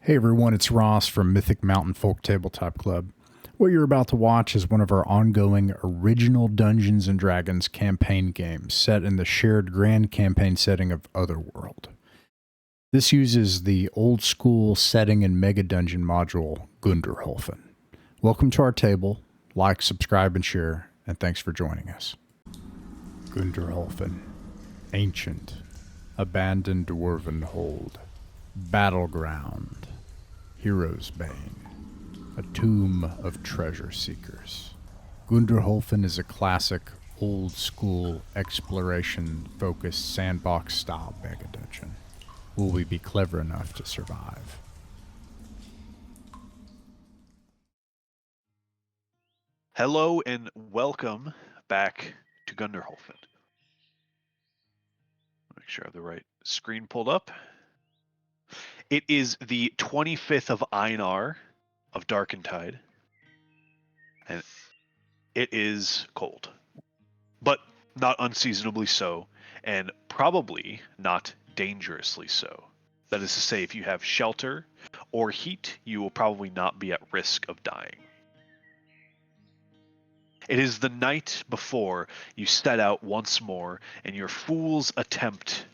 Hey everyone, it's Ross from Mythic Mountain Folk Tabletop Club. What you're about to watch is one of our ongoing original Dungeons & Dragons campaign games set in the shared grand campaign setting of Otherworld. This uses the old school setting and mega dungeon module, Gunderholfen. Welcome to our table. Like, subscribe, and share, and thanks for joining us. Gunderholfen. Ancient. Abandoned dwarven hold. Battleground. Hero's Bane. A tomb of treasure seekers. Gunderholfen is a classic, old-school, exploration-focused sandbox-style mega-dungeon. Will we be clever enough to survive? Hello and welcome back to Gunderholfen. Make sure I have the right screen pulled up. It is the 25th of Einar of Darkentide, and it is cold, but not unseasonably so, and probably not dangerously so. That is to say, if you have shelter or heat, you will probably not be at risk of dying. It is the night before you set out once more in your fool's attempt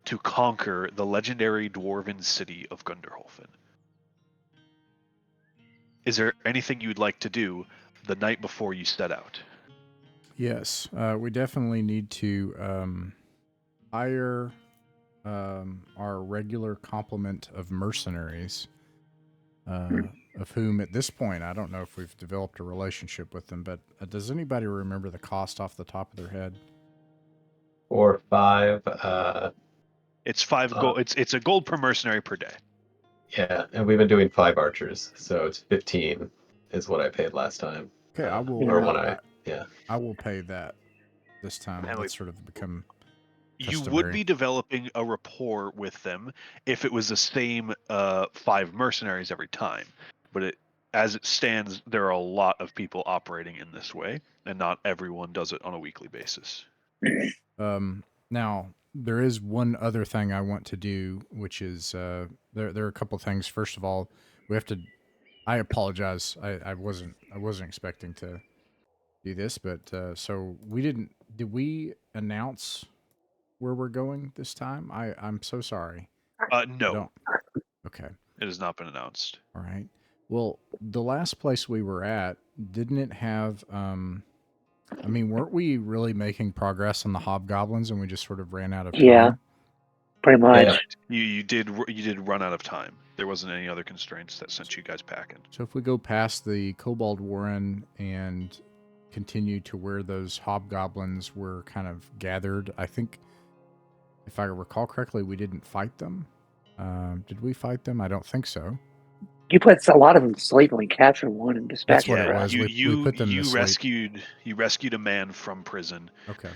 to conquer the legendary dwarven city of Gunderholfen. Is there anything you'd like to do the night before you set out? Yes, we definitely need to hire our regular complement of mercenaries, of whom at this point, I don't know if we've developed a relationship with them, but does anybody remember the cost off the top of their head? 4 or 5. It's 5 gold. It's a gold per mercenary per day. Yeah, and we've been doing 5 archers, so it's 15 is what I paid last time. Okay, I will. Or when I will pay that this time. And That's sort of become. You customary. would be developing a rapport with them if it was the same 5 mercenaries every time. But as it stands, there are a lot of people operating in this way, and not everyone does it on a weekly basis. Now, there is one other thing I want to do, which is there are a couple things. First of all, we have to. I apologize. I wasn't expecting to do this, but so we didn't. Did we announce where we're going this time? I'm so sorry. No. Okay. It has not been announced. All right. Well, the last place we were at, didn't it have I mean, weren't we really making progress on the hobgoblins and we just sort of ran out of time? Yeah, pretty much. Yeah. You did run out of time. There wasn't any other constraints that sent you guys packing. So if we go past the Kobold Warren and continue to where those hobgoblins were kind of gathered, I think, if I recall correctly, we didn't fight them. Did we fight them? I don't think so. You put a lot of them to sleep when we captured one and dispatched That's what it was. You we put them to sleep. You rescued a man from prison. Okay.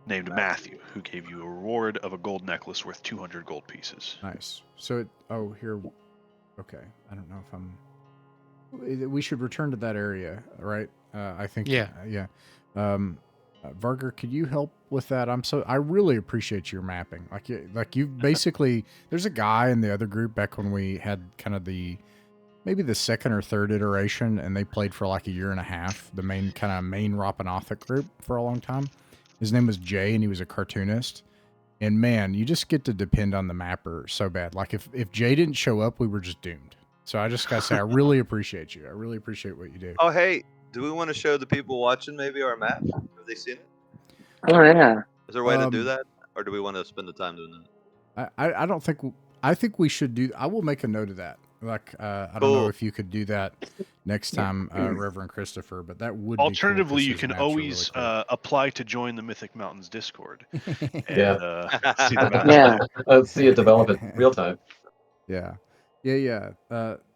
Named Matthew, who gave you a reward of a gold necklace worth 200 gold pieces. Nice. So here. Okay. I don't know if I'm. We should return to that area, right? I think. Yeah. Yeah. Varger, could you help with that? I really appreciate your mapping. Like you basically, there's a guy in the other group back when we had kind of maybe the second or third iteration, and they played for like a year and a half, the main Ropanothic group for a long time. His name was Jay, and he was a cartoonist. And man, you just get to depend on the mapper so bad. Like if Jay didn't show up, we were just doomed. So I just gotta say, I really appreciate you. I really appreciate what you do. Oh, hey, do we want to show the people watching maybe our map? Have they seen it? Oh, yeah. Is there a way to do that? Or do we want to spend the time doing that? I don't think... I think we should do... I will make a note of that. Like, I don't know if you could do that next time, Reverend Christopher, but that would Alternatively, be cool, you can always really apply to join the Mythic Mountains Discord. And, see the map. Yeah. Let's see it develop in real time. Yeah.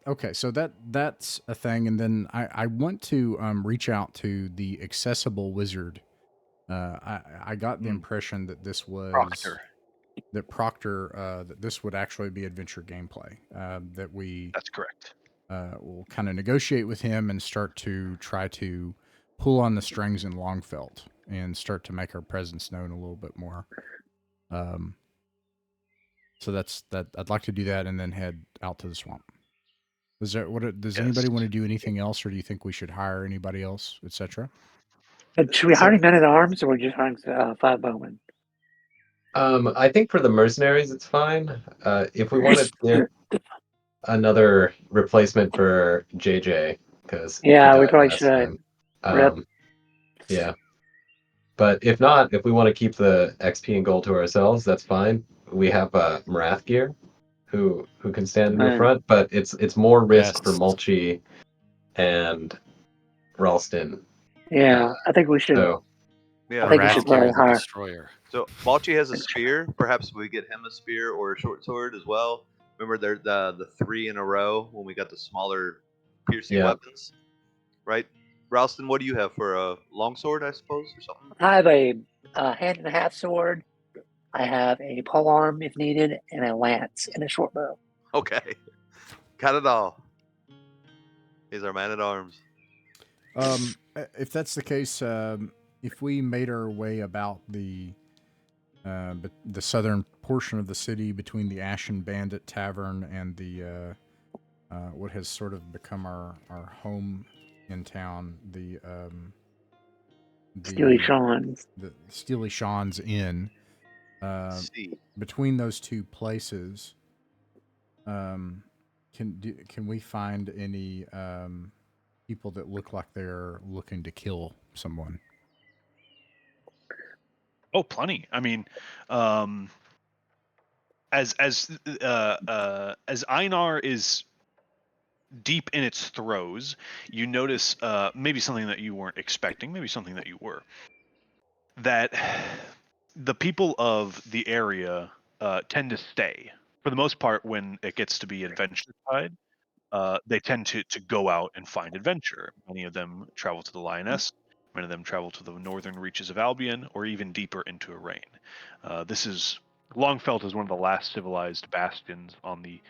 Okay, so that's a thing, and then I want to reach out to the accessible wizard. I got the impression that this was Proctor, that this would actually be adventure gameplay. That's correct. We'll kind of negotiate with him and start to try to pull on the strings in Longfelt and start to make our presence known a little bit more. So that's that. I'd like to do that and then head out to the swamp. Does Yes. anybody want to do anything else, or do you think we should hire anybody else, etc.? Should we hire any men at arms, or we just hiring 5 bowmen? I think for the mercenaries, it's fine. If we want to get another replacement for JJ, because he Yeah, we died probably last should. time. Rip. Yeah. But if not, if we want to keep the XP and gold to ourselves, that's fine. We have Marathgear, who can stand in the Right. front, but it's more risk for Yes. Mulchi and Ralston. Yeah, I think we should. So Yeah. I think we should probably Rathgear the hire. Destroyer. So Malchi has a spear. Perhaps we get him a spear or a short sword as well. Remember there the 3 in a row when we got the smaller piercing Yeah. weapons, right? Ralston, what do you have for a longsword, I suppose, or something? I have a hand and a half sword. I have a polearm if needed, and a lance and a short bow. Okay, got it all. He's our man at arms. If that's the case, if we made our way about the southern portion of the city between the Ashen Bandit Tavern and the what has sort of become our home in town, the Steely Sean's. the Steely Sean's Inn. See, Between those two places, can we find any people that look like they're looking to kill someone? Oh, plenty. I mean, as Einar is deep in its throes, you notice maybe something that you weren't expecting, maybe something that you were. That the people of the area tend to stay for the most part when it gets to be adventure tide. They tend to go out and find adventure. Many of them travel to the Lioness. Many of them travel to the northern reaches of Albion, or even deeper into Arraign. This is Longfelt is one of the last civilized bastions on the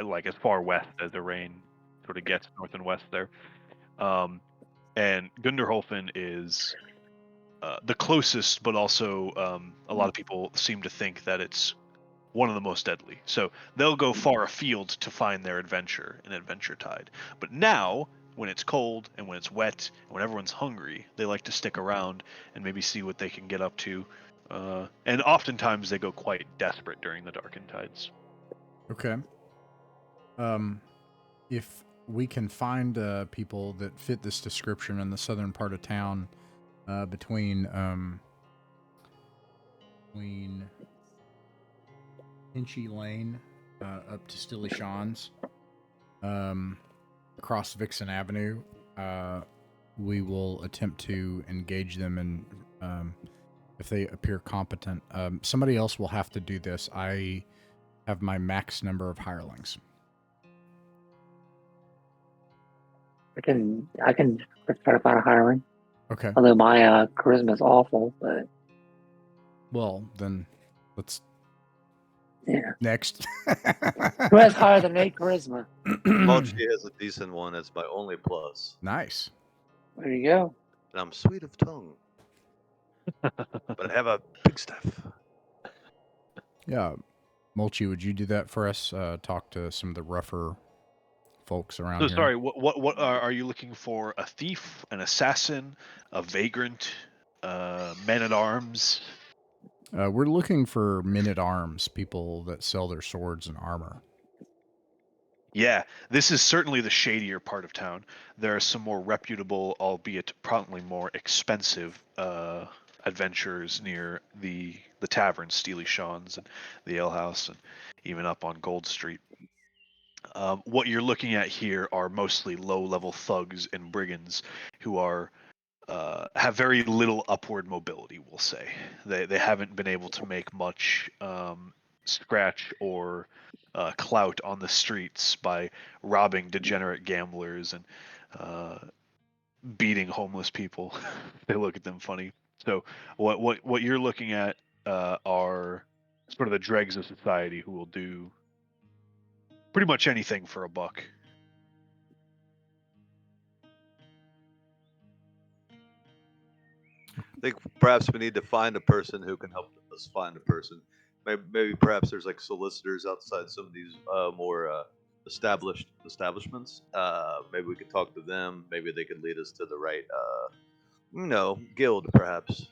like as far west as Arraign sort of gets, north and west there. And Gunderholfen is the closest, but also a lot of people seem to think that it's one of the most deadly. So they'll go far afield to find their adventure in Adventure Tide. But now, when it's cold and when it's wet and when everyone's hungry, they like to stick around and maybe see what they can get up to. And oftentimes they go quite desperate during the Darkened Tides. Okay. If we can find people that fit this description in the southern part of town, between Hinchy Lane up to Stilly Sean's, across Vixen Avenue, we will attempt to engage them, and if they appear competent, somebody else will have to do this. I have my max number of hirelings. I can try to find a hireling. Okay. Although my charisma is awful, but Well, then let's yeah. next. Who has higher than 8 charisma? Malchi has a decent one. That's my only plus. Nice. There you go. And I'm sweet of tongue, but I have a big staff. Yeah. Mulchi, would you do that for us? Talk to some of the rougher folks around So here. sorry, what are you looking for? A thief, an assassin, a vagrant, men at arms? We're looking for men at arms, people that sell their swords and armor. Yeah, this is certainly the shadier part of town. There are some more reputable, albeit probably more expensive, adventurers near the tavern, Steely Sean's, and the alehouse, and even up on Gold Street. What you're looking at here are mostly low-level thugs and brigands who are have very little upward mobility. We'll say they haven't been able to make much scratch or clout on the streets by robbing degenerate gamblers and beating homeless people. They look at them funny. So what you're looking at are sort of the dregs of society who will do pretty much anything for a buck. I think perhaps we need to find a person who can help us find a person. Maybe perhaps there's like solicitors outside some of these more established establishments. Maybe we could talk to them. Maybe they could lead us to the right, guild, perhaps.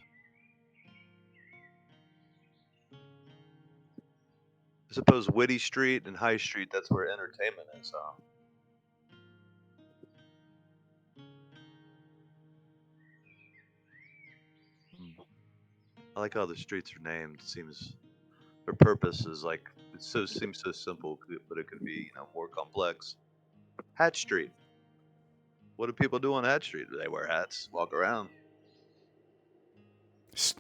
I suppose Witty Street and High Street, that's where entertainment is, huh? I like how the streets are named. It seems their purpose is like seems so simple, but it could be more complex. Hat Street. What do people do on Hat Street? Do they wear hats, walk around?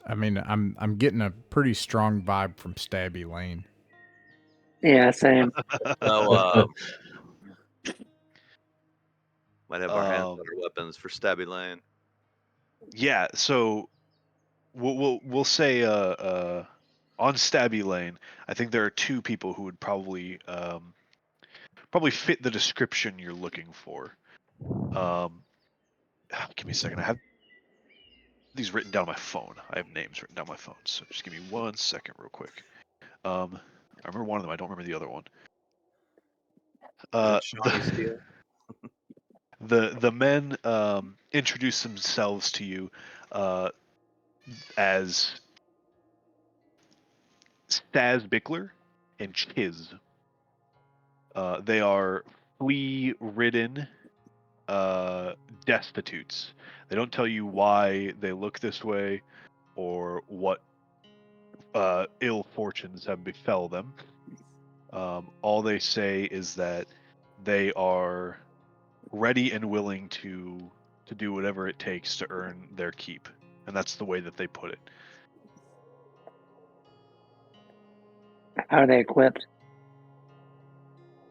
I mean, I'm getting a pretty strong vibe from Stabby Lane. Yeah, same. So might have our hands Um, on our weapons for Stabby Lane. Yeah, so we'll say on Stabby Lane, I think there are two people who would probably fit the description you're looking for. Give me a second. I have these written down on my phone. I have names written down on my phone. So just give me 1 second, real quick. I remember one of them. I don't remember the other one. Shawnee Steel. The men introduce themselves to you as Staz Bickler and Chiz. They are flea-ridden destitutes. They don't tell you why they look this way or what ill fortunes have befell them. All they say is that they are ready and willing to do whatever it takes to earn their keep, and that's the way that they put it. How are they equipped?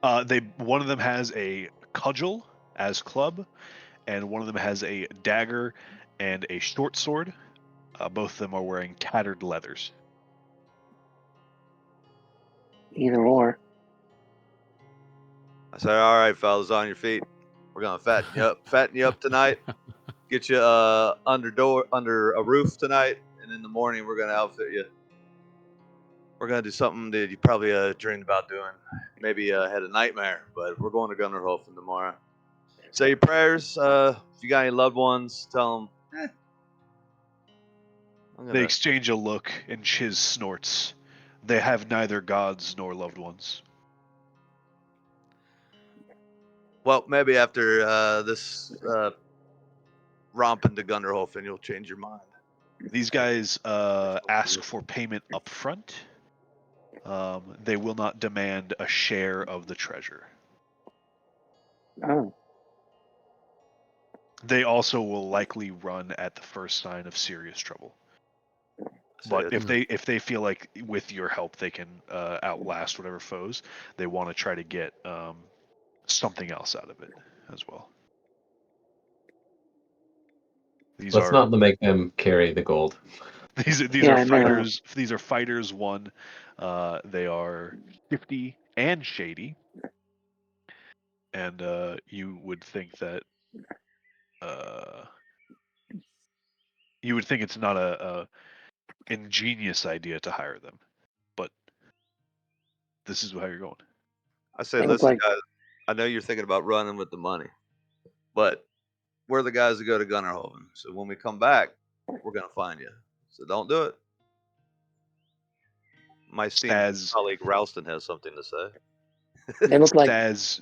One of them has a cudgel as club, and one of them has a dagger and a short sword. Both of them are wearing tattered leathers. Either or. I said, all right, fellas, on your feet. We're gonna fatten you up tonight. Get you under a roof tonight, and in the morning we're gonna outfit you. We're gonna do something that you probably dreamed about doing. Maybe had a nightmare, but we're going to Gunderholfen tomorrow. Say your prayers. If you got any loved ones, tell them. They exchange a look, and Chiz snorts. They have neither gods nor loved ones. Well, maybe after this romp into Gunderholfen, you'll change your mind. These guys ask for payment up front. They will not demand a share of the treasure. Oh. They also will likely run at the first sign of serious trouble. But if they feel like with your help they can outlast whatever foes, they want to try to get something else out of it as well. Let's not make them carry the gold. These are fighters. These are fighters. One, they are shifty and shady, and you would think that it's not a ingenious idea to hire them, but this is how you're going. I say, listen, guys. I know you're thinking about running with the money, but we're the guys that go to Gunderholfen. So when we come back, we're gonna find you. So don't do it. My esteemed colleague Ralston has something to say. They look like Staz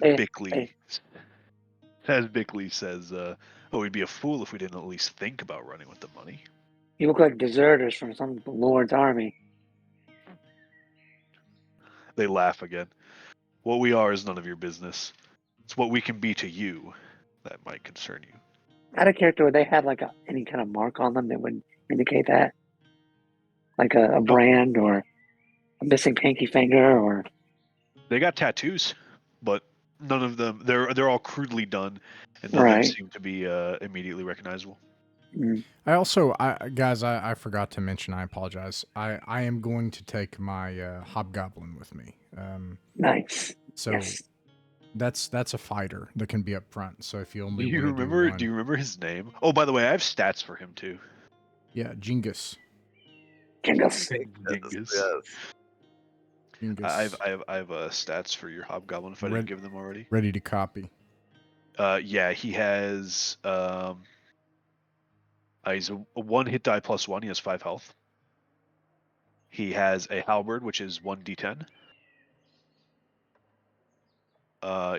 Bickley says, "Oh, we'd be a fool if we didn't at least think about running with the money." You look like deserters from some lord's army. They laugh again. What we are is none of your business. It's what we can be to you that might concern you. Out of character, would they have like any kind of mark on them that would indicate that? Like a brand or a missing pinky finger or... They got tattoos, but none of them, they're all crudely done, and none of them seem to be immediately recognizable. I also, guys, I forgot to mention, I apologize. I am going to take my hobgoblin with me. Nice. So yes. that's a fighter that can be up front. So if you only do you remember his name? Oh, by the way, I have stats for him too. Yeah, Genghis. Genghis. Genghis. Yes. I have stats for your hobgoblin if I didn't give them already. Ready to copy. Yeah, he has he's a 1 hit die +1. He has 5 health. He has a halberd, which is 1d10.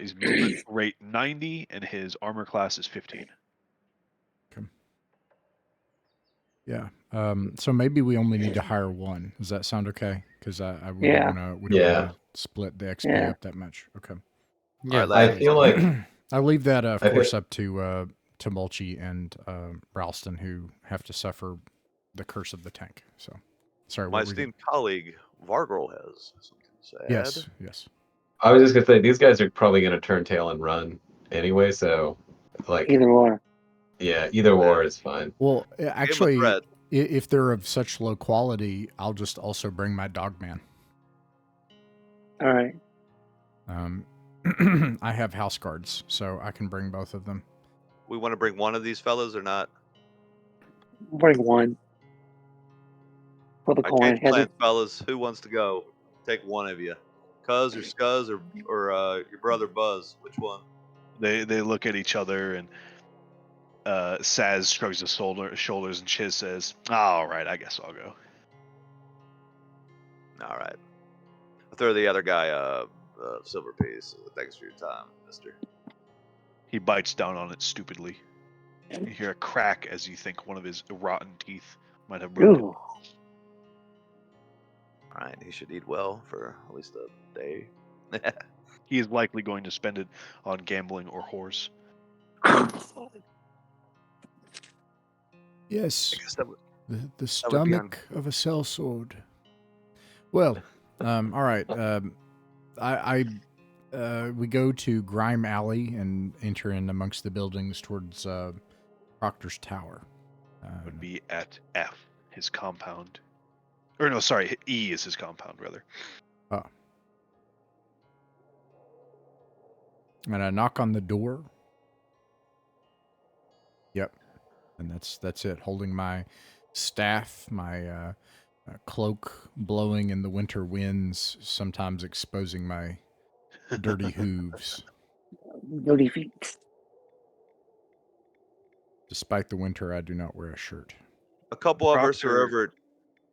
His movement rate 90, and his armor class is 15. Okay. Yeah. So maybe we only need to hire one. Does that sound okay? Because we Yeah. don't want to split the XP up that much. Okay. All right, I lads. feel like I leave that, of I course, feel- up to Mulchy and Ralston, who have to suffer the curse of the tank. So, sorry. My What were you? esteemed colleague Vargirl has something to say. Yes. Yes. I was just gonna say these guys are probably gonna turn tail and run anyway. So, like, Either or. yeah, either or is fine. Well, actually, thread. if they're of such low quality, I'll just also bring my dogman. All right. I have house guards, so I can bring both of them. We want to bring one of these fellas or not? Bring one. Flip a I coin. change Heads plans, fellas. Who wants to go? Take one of you. Cuz or Scuzz or your brother Buzz. Which one? They look at each other, and Saz shrugs his shoulders, and Chiz says, "All right, I guess I'll go." All right. I'll throw the other guy a silver piece. Thanks for your time, mister. He bites down on it stupidly. You hear a crack as you think one of his rotten teeth might have broken. Ooh. All right. He should eat well for at least a day. He is likely going to spend it on gambling or whores. Yes. I guess that would, The would be on- stomach of a sellsword. Well, all right. We go to Grime Alley and enter in amongst the buildings towards Proctor's Tower. Would be at F, his compound. Or no, sorry, E is his compound, rather. And I knock on the door. Yep. And that's it. Holding my staff, my cloak blowing in the winter winds, sometimes exposing my dirty hooves. Dirty feet. Despite the winter, I do not wear a shirt. a couple of us are Proctor- over.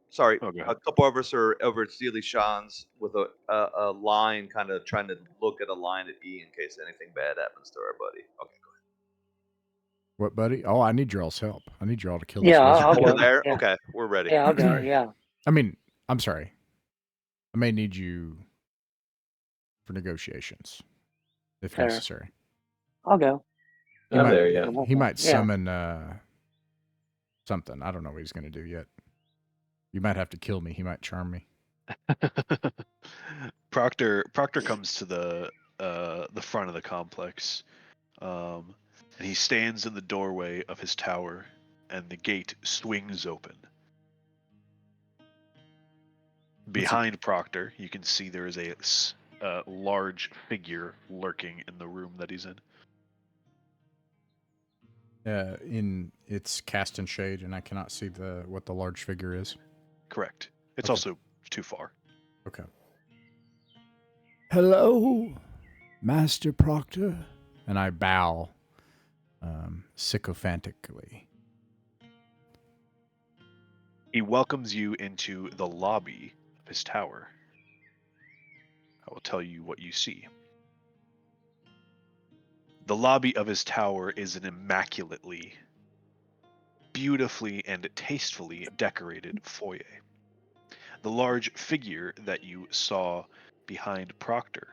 Sorry, Oh, go a ahead. couple of us are over at Steely Sean's with a line, kind of trying to look at a line at E in case anything bad happens to our buddy. Okay, go What, buddy? Oh, I need your all's help. I need you all to kill this Yeah, wizard. I'll ahead. go. Over there. Yeah. Okay, we're ready. Yeah, I'll go. Yeah. I mean, I'm sorry. I may need you for negotiations, if Fair. necessary. I'll go. He I'm might, there, yeah. He might Yeah. summon something. I don't know what he's going to do yet. You might have to kill me. He might charm me. Proctor comes to the front of the complex, and he stands in the doorway of his tower, and the gate swings open. Behind Proctor, you can see there is a large figure lurking in the room that he's in. It's cast in shade, and I cannot see what the large figure is. Correct. It's Okay. also too far. Okay. Hello, Master Proctor. And I bow sycophantically. He welcomes you into the lobby of his tower. I will tell you what you see. The lobby of his tower is an immaculately, beautifully, and tastefully decorated foyer. The large figure that you saw behind Proctor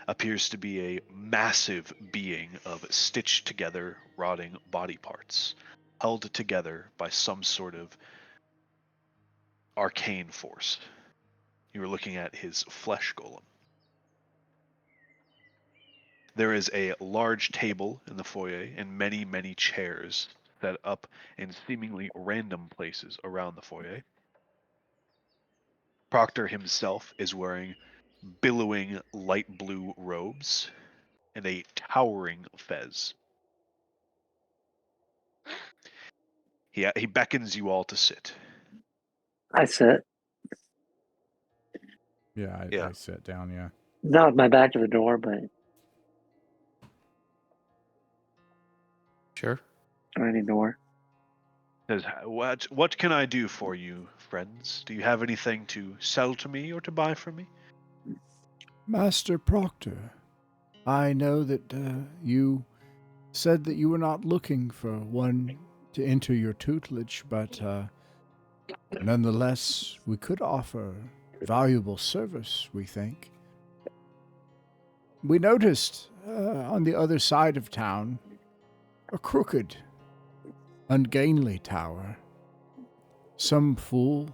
appears to be a massive being of stitched together, rotting body parts, held together by some sort of arcane force. You are looking at his flesh golem. There is a large table in the foyer and many, many chairs set up in seemingly random places around the foyer. Proctor himself is wearing billowing light blue robes and a towering fez. He beckons you all to sit. I sit. Yeah, Yeah. I sat down. Yeah. Not with my back to the door, but Sure. or any door. Says, what can I do for you, friends? Do you have anything to sell to me or to buy from me? Master Proctor, I know that you said that you were not looking for one to enter your tutelage, but nonetheless, we could offer valuable service, we think. We noticed on the other side of town a crooked, ungainly tower. Some fool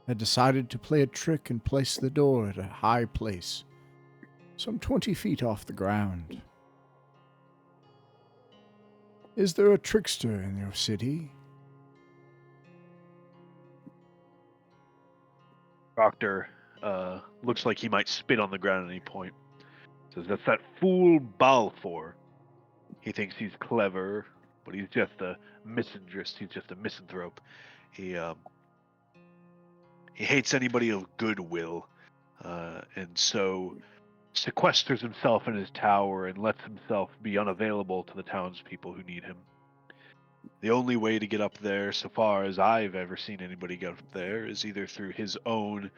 had decided to play a trick and place the door at a high place, some 20 feet off the ground. Is there a trickster in your city? Doctor looks like he might spit on the ground at any point. Says, that's that fool Balfour. He thinks he's clever, but he's just a misandrist. He's just a misanthrope. He hates anybody of goodwill, and so sequesters himself in his tower and lets himself be unavailable to the townspeople who need him. The only way to get up there, so far as I've ever seen anybody get up there, is either through his own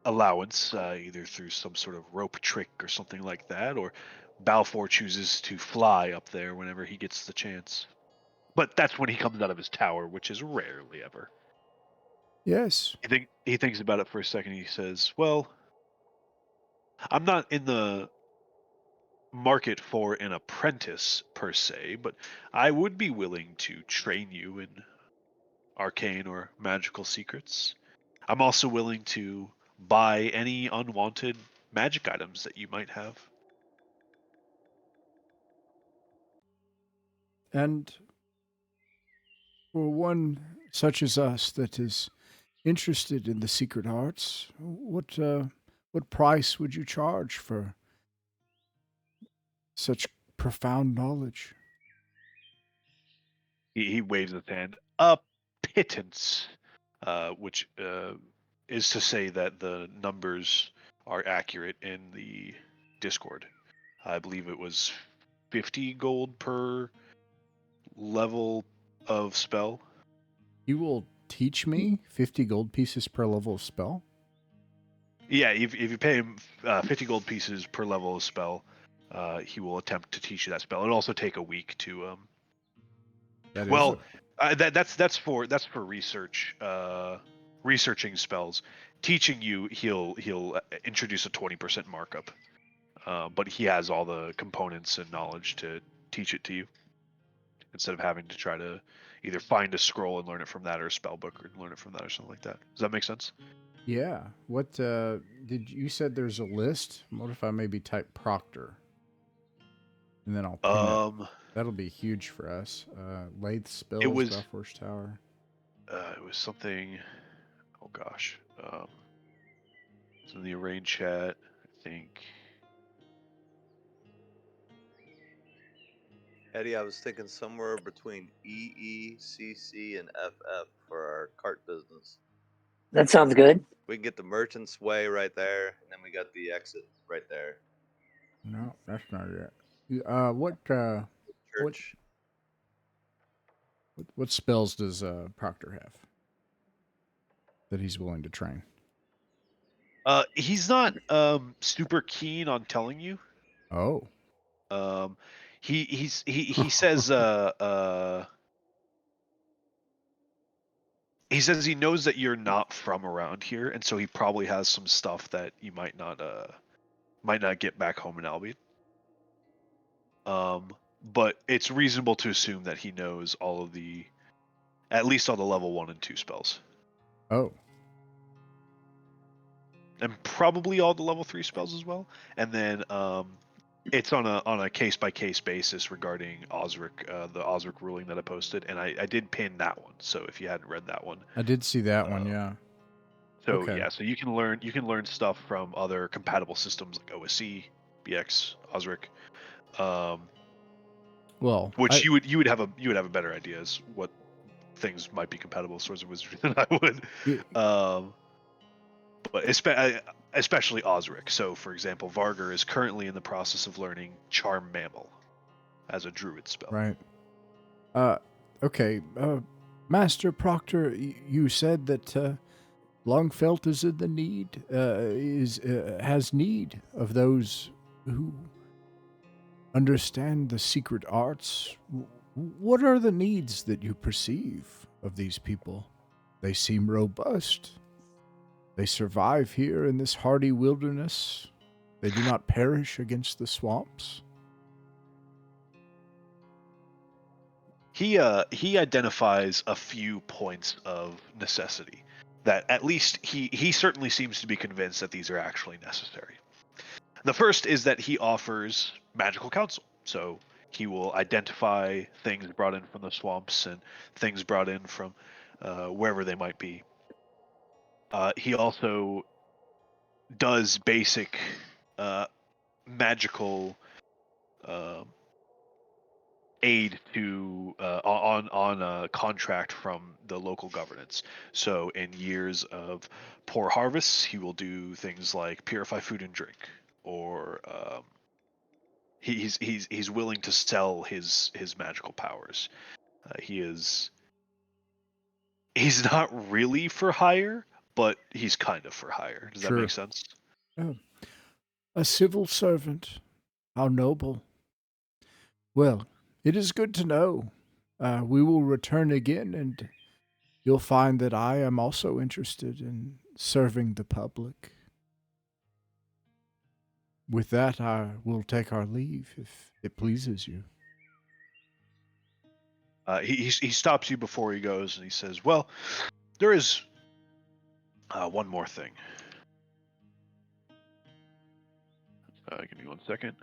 allowance, either through some sort of rope trick or something like that, or Balfour chooses to fly up there whenever he gets the chance. But that's when he comes out of his tower, which is rarely ever. Yes. He thinks about it for a second. He says, well, I'm not in the market for an apprentice per se, but I would be willing to train you in arcane or magical secrets. I'm also willing to buy any unwanted magic items that you might have. And for one such as us that is interested in the secret arts, what price would you charge for such profound knowledge? He waves his hand. A pittance, which is to say that the numbers are accurate in the Discord. I believe it was 50 gold per level of spell. You will teach me 50 gold pieces per level of spell? Yeah, if you pay him 50 gold pieces per level of spell, he will attempt to teach you that spell. It'll also take a week to. That's for research, researching spells. Teaching you, he'll introduce a 20% markup, but he has all the components and knowledge to teach it to you, instead of having to try to either find a scroll and learn it from that, or a spell book and learn it from that, or something like that. Does that make sense? Yeah. What did you said there's a list? What if I maybe type Proctor? And then I'll pin it. That'll be huge for us. Lathe spells, Balfour's Tower. It was something. Oh gosh. It's in the arrange chat, I think. Eddie, I was thinking somewhere between EE, CC, and FF for our cart business. That sounds good. We can get the Merchant's Way right there, and then we got the exit right there. No, that's not it. What spells does Proctor have that he's willing to train? He's not super keen on telling you. Oh. He says he says he knows that you're not from around here, and so he probably has some stuff that you might not get back home in Albion. But it's reasonable to assume that he knows at least all the level 1 and 2 spells. Oh. And probably all the level 3 spells as well. And then it's on a case by case basis regarding Osric, the Osric ruling that I posted, and I did pin that one. So if you hadn't read that one, I did see that one, yeah. So okay. Yeah, so you can learn stuff from other compatible systems like OSC, BX, Osric. Which you would have a better idea as what things might be compatible with Swords of Wizardry than I would. Yeah. But especially Osric. So, for example, Vargar is currently in the process of learning Charm Mammal as a druid spell. Right. Okay. Master Proctor, you said that Longfelt is in the need, has need of those who understand the secret arts. What are the needs that you perceive of these people? They seem robust. They survive here in this hardy wilderness. They do not perish against the swamps. He identifies a few points of necessity that at least he certainly seems to be convinced that these are actually necessary. The first is that he offers magical counsel. So he will identify things brought in from the swamps and things brought in from wherever they might be. He also does basic magical aid to on a contract from the local governance. So in years of poor harvests, he will do things like purify food and drink, or he's willing to sell his magical powers. He's not really for hire, but he's kind of for hire. Does that Sure. make sense? Oh. A civil servant. How noble. Well, it is good to know. We will return again, and you'll find that I am also interested in serving the public. With that, I will take our leave, if it pleases you. He stops you before he goes, and he says, "Well, there is one more thing. Give me 1 second."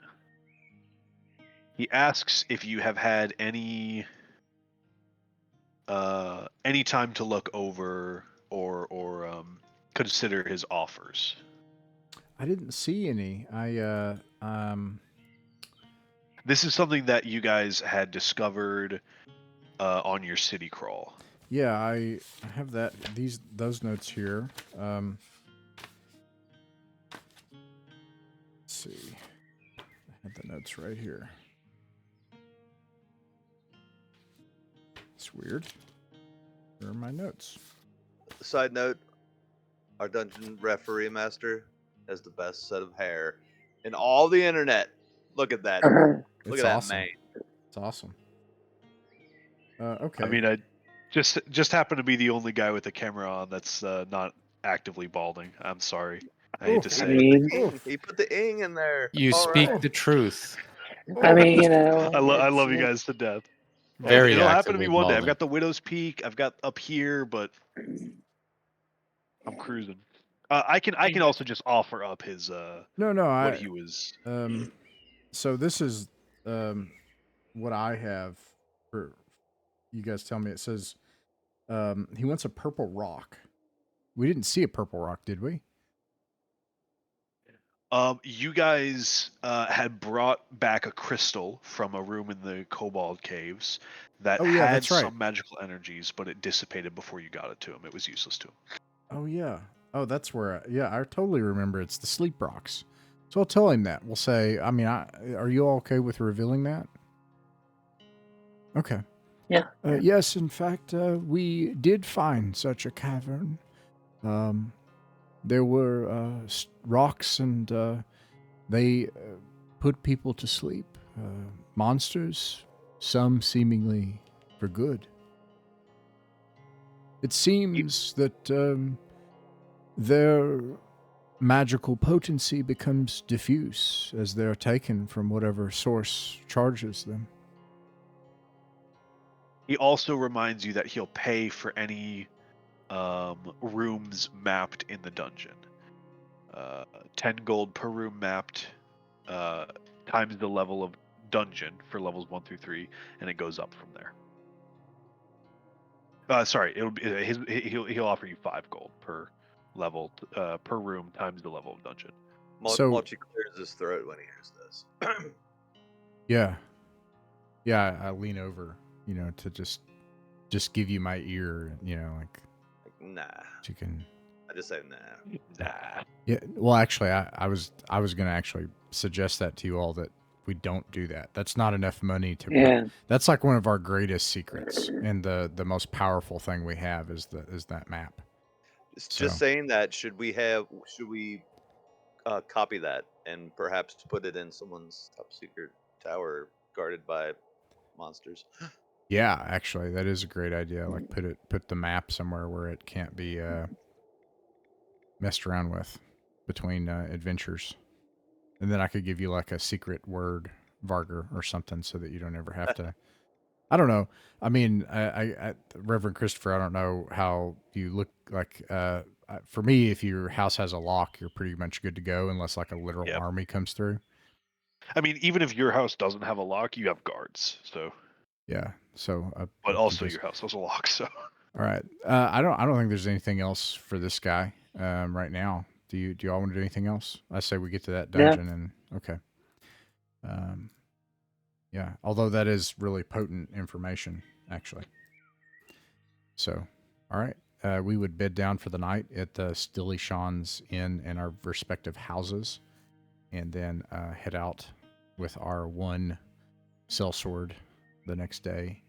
He asks if you have had any time to look over or consider his offers. I didn't see any. This is something that you guys had discovered on your city crawl. Yeah, I have those notes here. Let's see. I have the notes right here. It's weird. Where are my notes? Side note: our dungeon referee master has the best set of hair in all the internet. Look at that! Look It's at awesome. that mane. It's awesome. Okay. I mean, I just happen to be the only guy with the camera on that's not actively balding. I'm sorry. I hate to I say it. mean, He put the ing in there. You All speak right. the truth. I mean, you know, I love you it's- guys to death. Very It'll happen to me actively one day. I've balding. got the Widow's Peak. I've got up here, but I'm cruising. I can also just offer up his No, what he was. So this is what I have for you guys. Tell me. It says he wants a purple rock. We didn't see a purple rock, did we? You guys had brought back a crystal from a room in the Kobold Caves that Oh, yeah, had that's right. some magical energies, but it dissipated before you got it to him. It was useless to him. Oh yeah. Oh, that's where. I totally remember. It's the sleep rocks. So I'll tell him that. We'll say. I mean, are you all okay with revealing that? Okay. Yeah. Yes, in fact, we did find such a cavern. There were rocks, and they put people to sleep. Monsters, some seemingly for good. It seems that their magical potency becomes diffuse as they're taken from whatever source charges them. He also reminds you that he'll pay for any rooms mapped in the dungeon. 10 gold per room mapped, times the level of dungeon for levels 1 through 3, and it goes up from there. Sorry, it'll be he'll offer you 5 gold per level per room times the level of dungeon. Mulchi clears his throat when he hears this. Yeah, I lean over, to just just give you my ear, you know, like Nah. you can. I just say nah. Nah. Yeah. Well, actually, I was going to actually suggest that to you all that we don't do that. That's not enough money to put. Yeah. That's like one of our greatest secrets, and the most powerful thing we have is that map. Just saying that. Should we copy that and perhaps put it in someone's top secret tower guarded by monsters? Yeah, actually, that is a great idea. Like put the map somewhere where it can't be messed around with between adventures, and then I could give you like a secret word, Varger, or something, so that you don't ever have to. I don't know. I mean, I Reverend Christopher, I don't know how you look like. For me, if your house has a lock, you're pretty much good to go, unless like a literal Yep. army comes through. I mean, even if your house doesn't have a lock, you have guards. So, Yeah. So, but also your house has a lock. So, all right. I don't think there's anything else for this guy right now. Do you all want to do anything else? I say we get to that Yeah. dungeon and okay. Yeah. Although that is really potent information, actually. So, all right. We would bed down for the night at the Stilly Sean's Inn in our respective houses, and then head out with our one sellsword the next day,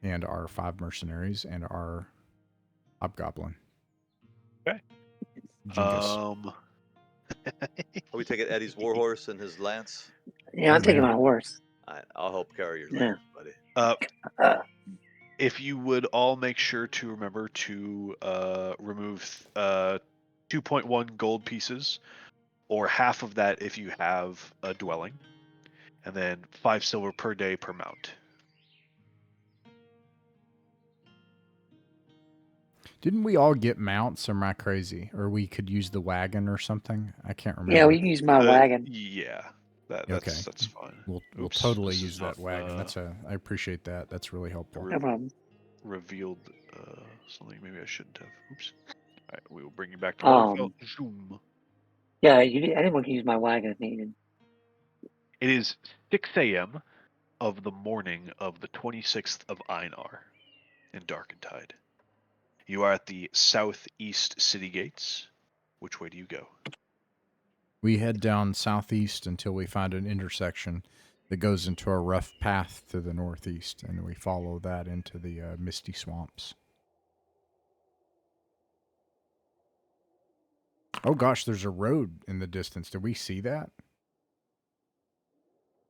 and our 5 mercenaries, and our hobgoblin. Okay. Jinkus. Are we taking Eddie's warhorse and his lance? Yeah, I'm taking man. my horse. I'll help carry your Yeah. lance, buddy. Uh, if you would all make sure to remember to remove 2.1 gold pieces, or half of that if you have a dwelling, and then 5 silver per day per mount. Didn't we all get mounts? Or am I crazy? Or we could use the wagon or something? I can't remember. yeah, we can use my wagon. Yeah, that's Okay. that's fine. We'll Oops, totally this use is that not, wagon. I appreciate that. That's really helpful. No problem. revealed something maybe I shouldn't have. Oops. All right, we will bring you back to Longfelt. Zoom. Yeah, anyone can use my wagon if needed. It is 6 a.m. of the morning of the 26th of Einar in Darkentide. You are at the southeast city gates. Which way do you go? We head down southeast until we find an intersection that goes into a rough path to the northeast, and we follow that into the misty swamps. Oh gosh, there's a road in the distance. Did we see that?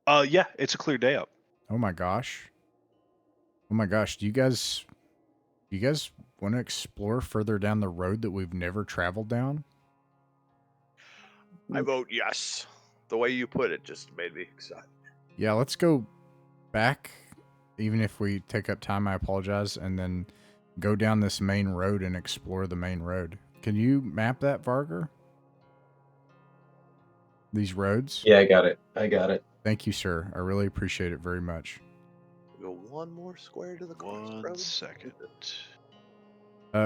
Yeah, it's a clear day out. Oh my gosh. Oh my gosh. Do you guys want to explore further down the road that we've never traveled down? I vote yes. The way you put it just made me excited. Yeah, let's go back, even if we take up time, I apologize, and then go down this main road and explore the main road. Can you map that, Varger? These roads? Yeah, I got it. Thank you, sir. I really appreciate it very much. Go one more square to the course, 1 second.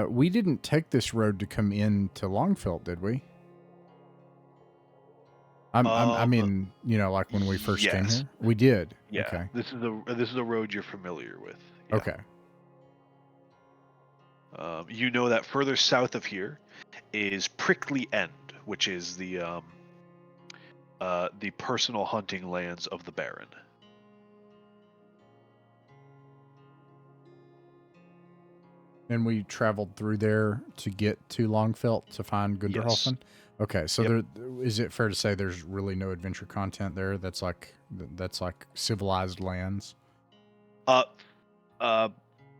We didn't take this road to come in to Longfelt, did we? I mean, you know, like when we first came yes. here? We did. Yeah. Okay. This is a road you're familiar with. Yeah. Okay. You know that further south of here is Prickly End, which is the personal hunting lands of the Baron. And we traveled through there to get to Longfelt to find Gunderholfen? Yes. Okay, so Yep. is it fair to say there's really no adventure content there? That's like civilized lands.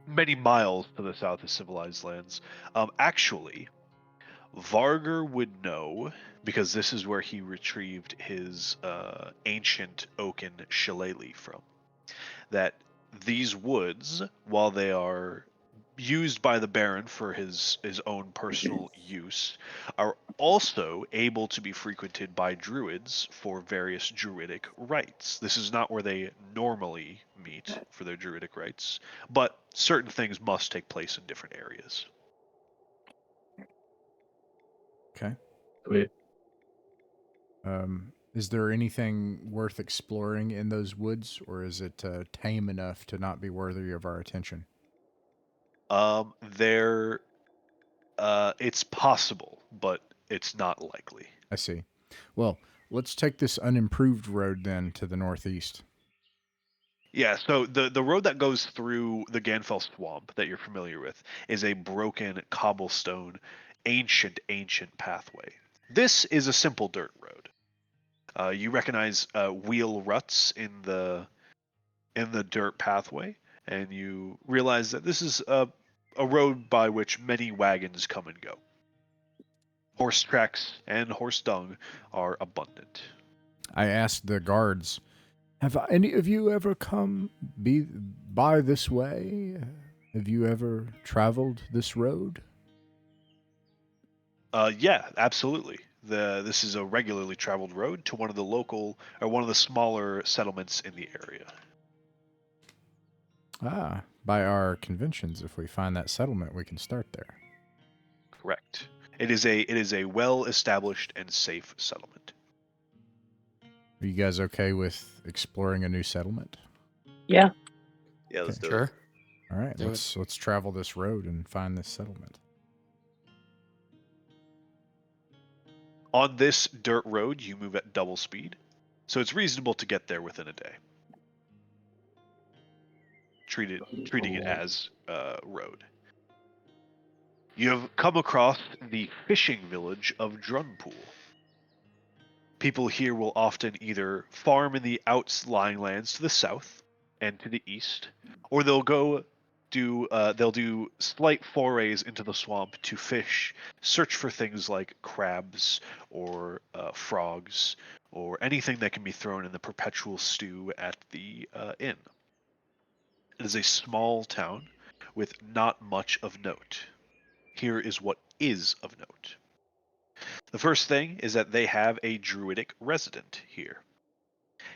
Many miles to the south of civilized lands. Actually, Varger would know, because this is where he retrieved his ancient oaken shillelagh from, that these woods, while they are used by the Baron for his own personal use, are also able to be frequented by druids for various druidic rites. This is not where they normally meet for their druidic rites, but certain things must take place in different areas. Okay. Sweet. Is there anything worth exploring in those woods, or is it tame enough to not be worthy of our attention? There, it's possible, but it's not likely. I see. Well, let's take this unimproved road then to the northeast. Yeah, so the road that goes through the Ganfell Swamp that you're familiar with is a broken cobblestone, ancient pathway. This is a simple dirt road. You recognize wheel ruts in the dirt pathway, and you realize that this is a road by which many wagons come and go. Horse tracks and horse dung are abundant. I asked the guards, have any of you ever come by this way? Have you ever traveled this road? Yeah, absolutely. This is a regularly traveled road to one of the smaller settlements in the area. Ah, by our conventions, if we find that settlement, we can start there. Correct. It is a well-established and safe settlement. Are you guys okay with exploring a new settlement? Yeah. Yeah, let's do it. Sure. All right, Do let's travel this road and find this settlement. On this dirt road, you move at double speed, so it's reasonable to get there within a day. Treating it as road. You have come across the fishing village of Drunpool. People here will often either farm in the outlying lands to the south and to the east, or they'll do slight forays into the swamp to fish, search for things like crabs or frogs or anything that can be thrown in the perpetual stew at the inn. It is a small town with not much of note. Here is what is of note. The first thing is that they have a druidic resident here.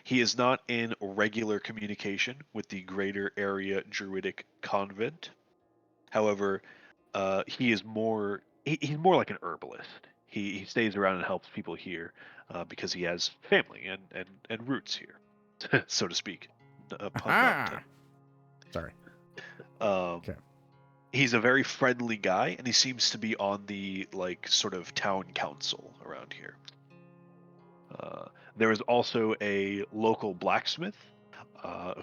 He is not in regular communication with the greater area druidic convent. However, he's more like an herbalist. He stays around and helps people here because he has family and roots here, so to speak. Pun not intended. Sorry. Okay. He's a very friendly guy, and he seems to be on the sort of town council around here. There is also a local blacksmith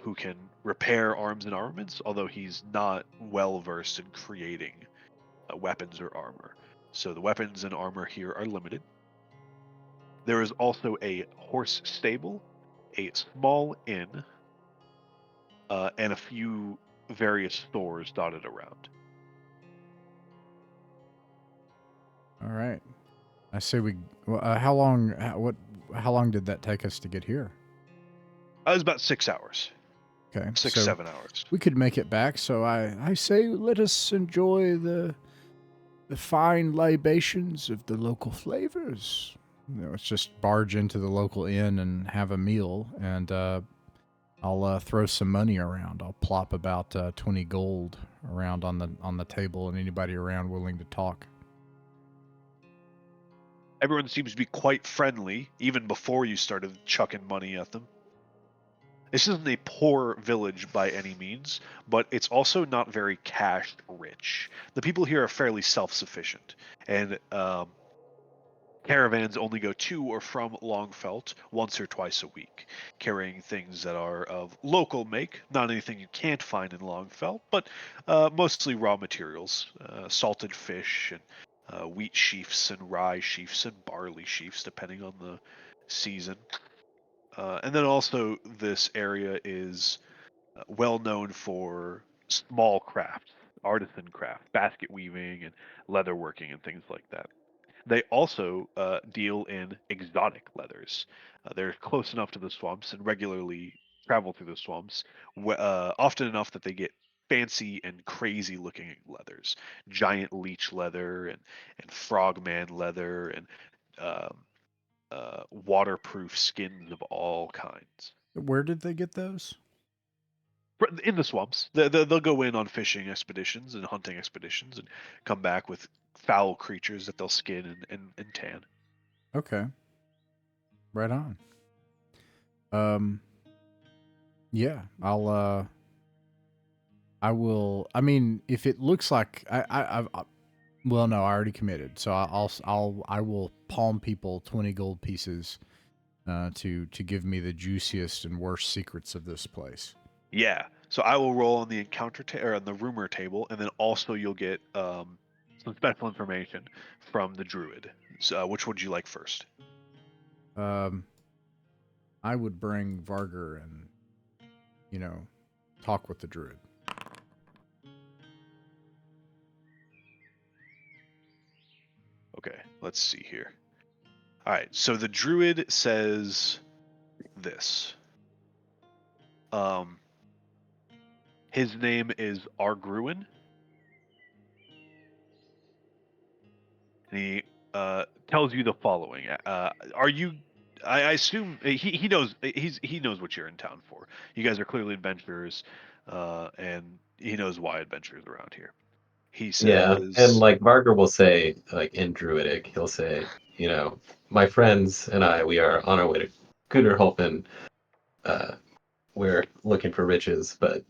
who can repair arms and armaments, although he's not well versed in creating weapons or armor. So the weapons and armor here are limited. There is also a horse stable, a small inn, and a few various stores dotted around. All right. I say how long did that take us to get here? It was about 6 hours. Okay. 7 hours. We could make it back, so I say let us enjoy the fine libations of the local flavors. Let's just barge into the local inn and have a meal, and I'll throw some money around. I'll plop about 20 gold around on the table, and anybody around willing to talk. Everyone seems to be quite friendly, even before you started chucking money at them. This isn't a poor village by any means, but it's also not very cash rich. The people here are fairly self-sufficient, and caravans only go to or from Longfelt once or twice a week, carrying things that are of local make, not anything you can't find in Longfelt, but mostly raw materials, salted fish and wheat sheafs and rye sheafs and barley sheafs, depending on the season. And then also this area is well known for small crafts, artisan craft, basket weaving and leatherworking and things like that. They also deal in exotic leathers. They're close enough to the swamps and regularly travel through the swamps, often enough that they get fancy and crazy looking leathers. Giant leech leather and frogman leather and waterproof skins of all kinds. Where did they get those? In the swamps. They'll go in on fishing expeditions and hunting expeditions and come back with foul creatures that they'll skin and tan. Okay. Right on. Yeah, I'll I will. I mean, if it looks like well, no, I already committed, so I will palm people 20 gold pieces to give me the juiciest and worst secrets of this place. Yeah. So I will roll on the encounter or on the rumor table, and then also you'll get some special information from the druid. So, which would you like first? I would bring Varger and talk with the druid. Okay, let's see here. All right, so the druid says this. His name is Arguin, and he tells you the following. Are you? I assume he knows he knows what you're in town for. You guys are clearly adventurers, and he knows why adventurers around here. He Yeah, and says, like Varger will say, like in Druidic, he'll say, my friends and I, we are on our way to Gunderholfen. We're looking for riches, but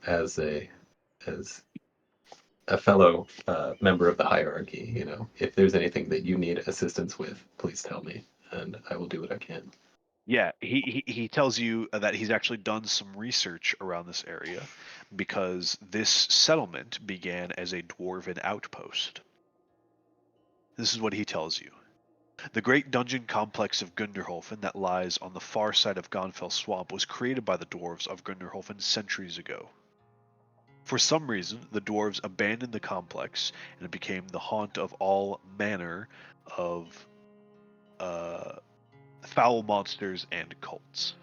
as a fellow member of the hierarchy, if there's anything that you need assistance with, please tell me, and I will do what I can. yeah, he tells you that he's actually done some research around this area because this settlement began as a dwarven outpost. This is what he tells you. The great dungeon complex of Gunderholfen that lies on the far side of Gonfell Swamp was created by the dwarves of Gunderholfen centuries ago. For some reason, the dwarves abandoned the complex and it became the haunt of all manner of foul monsters and cults.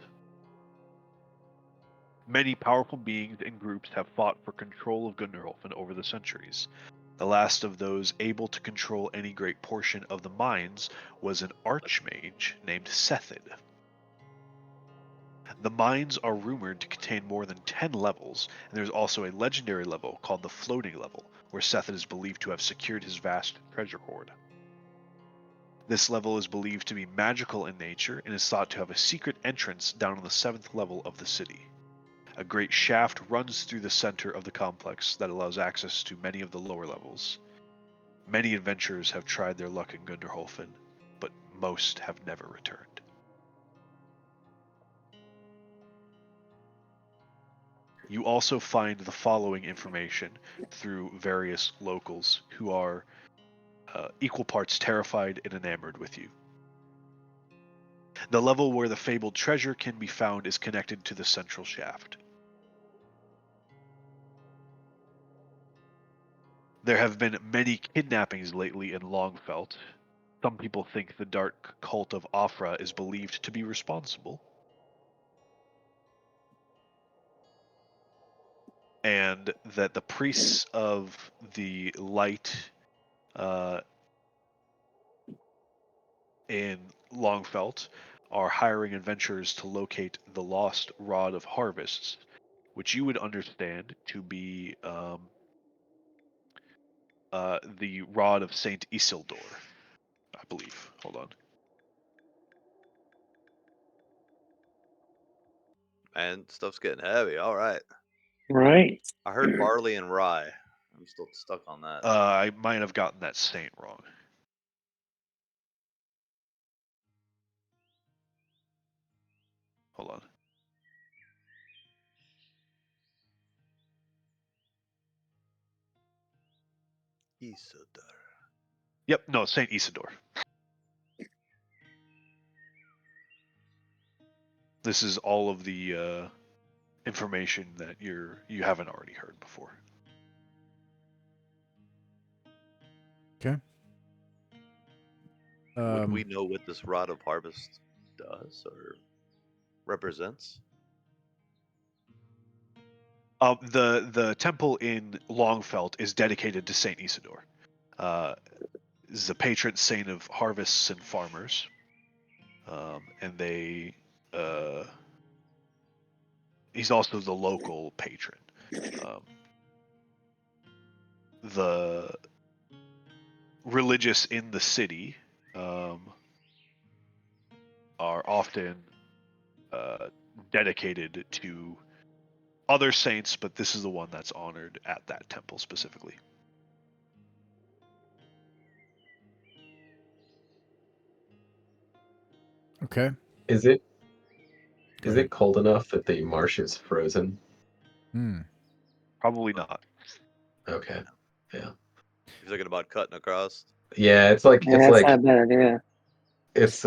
Many powerful beings and groups have fought for control of Gunderholfen over the centuries. The last of those able to control any great portion of the mines was an archmage named Sethid. The mines are rumored to contain more than 10 levels, and there's also a legendary level called the Floating Level, where Sethid is believed to have secured his vast treasure hoard. This level is believed to be magical in nature and is thought to have a secret entrance down on the 7th level of the city. A great shaft runs through the center of the complex that allows access to many of the lower levels. Many adventurers have tried their luck in Gunderholfen, but most have never returned. You also find the following information through various locals who are equal parts terrified and enamored with you. The level where the fabled treasure can be found is connected to the central shaft. There have been many kidnappings lately in Longfelt. Some people think the dark cult of Afra is believed to be responsible. And that the priests of the light in Longfelt are hiring adventurers to locate the lost Rod of Harvests, which you would understand to be the Rod of Saint Isildur, I believe. Hold on. Man, stuff's getting heavy. All right. Right. I heard barley and rye. I'm still stuck on that. I might have gotten that saint wrong. Hold on. Isildur. Yep, no, Saint Isidore. This is all of the information that you haven't already heard before. Okay. Would we know what this Rod of Harvest does or represents? The temple in Longfelt is dedicated to Saint Isidore. Is the patron saint of harvests and farmers, and he's also the local patron. The religious in the city are often dedicated to other saints, but this is the one that's honored at that temple specifically. Okay. Is Go it ahead. cold enough that the marsh is frozen? Probably not. Okay. Yeah. You're thinking about cutting across. Yeah, it's Yeah, that's not a bad idea. it's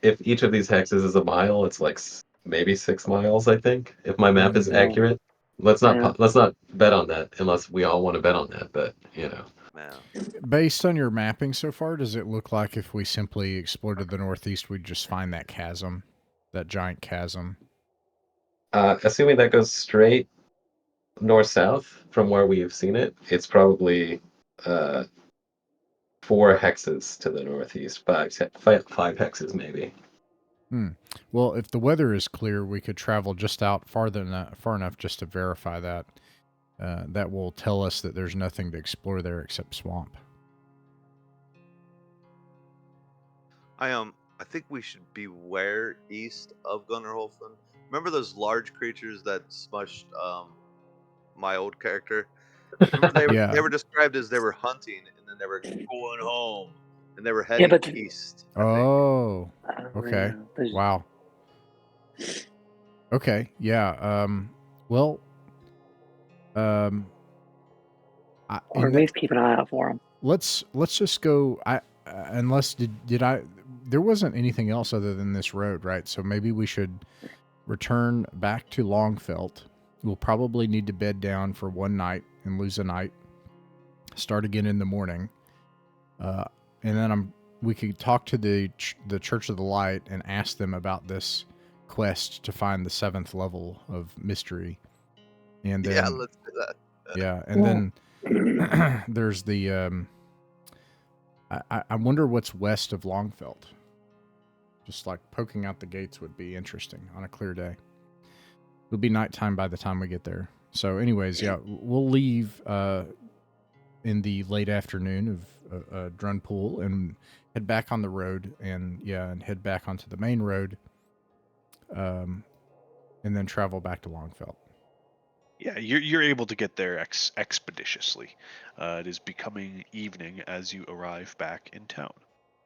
if each of these hexes is a mile, it's like maybe 6 miles, I think, if my map is Mm. accurate. Let's not Yeah. let's not bet on that unless we all want to bet on that. But Man. Based on your mapping so far, does it look like if we simply explored to the northeast, we'd just find that chasm, that giant chasm? assuming that goes straight north-south from where we've seen it, it's probably 4 hexes to the northeast, five hexes maybe. Well, if the weather is clear, we could travel just out far enough just to verify that. That will tell us that there's nothing to explore there except swamp. I think we should beware east of Gunderholfen. Remember those large creatures that smushed my old character? Remember they Yeah. were described as they were hunting and then they were going home and they were Yeah, heading but east. I think. Oh, Oh, okay. yeah. There's- Wow. Okay. Yeah. Well. Or at least keep an eye out for them. Let's just go. Unless did I? There wasn't anything else other than this road, right? So maybe we should return back to Longfelt. We'll probably need to bed down for one night and lose a night. Start again in the morning, and then we could talk to the Church of the Light and ask them about this quest to find the 7th level of mystery. And then Yeah, let's do that. yeah, and then there's the I wonder what's west of Longfelt. Just like poking out the gates would be interesting on a clear day. It'll be nighttime by the time we get there. So anyways, yeah, we'll leave in the late afternoon of Drunpool and head back on the road and head back onto the main road and then travel back to Longfelt. Yeah, you're able to get there expeditiously. It is becoming evening as you arrive back in town.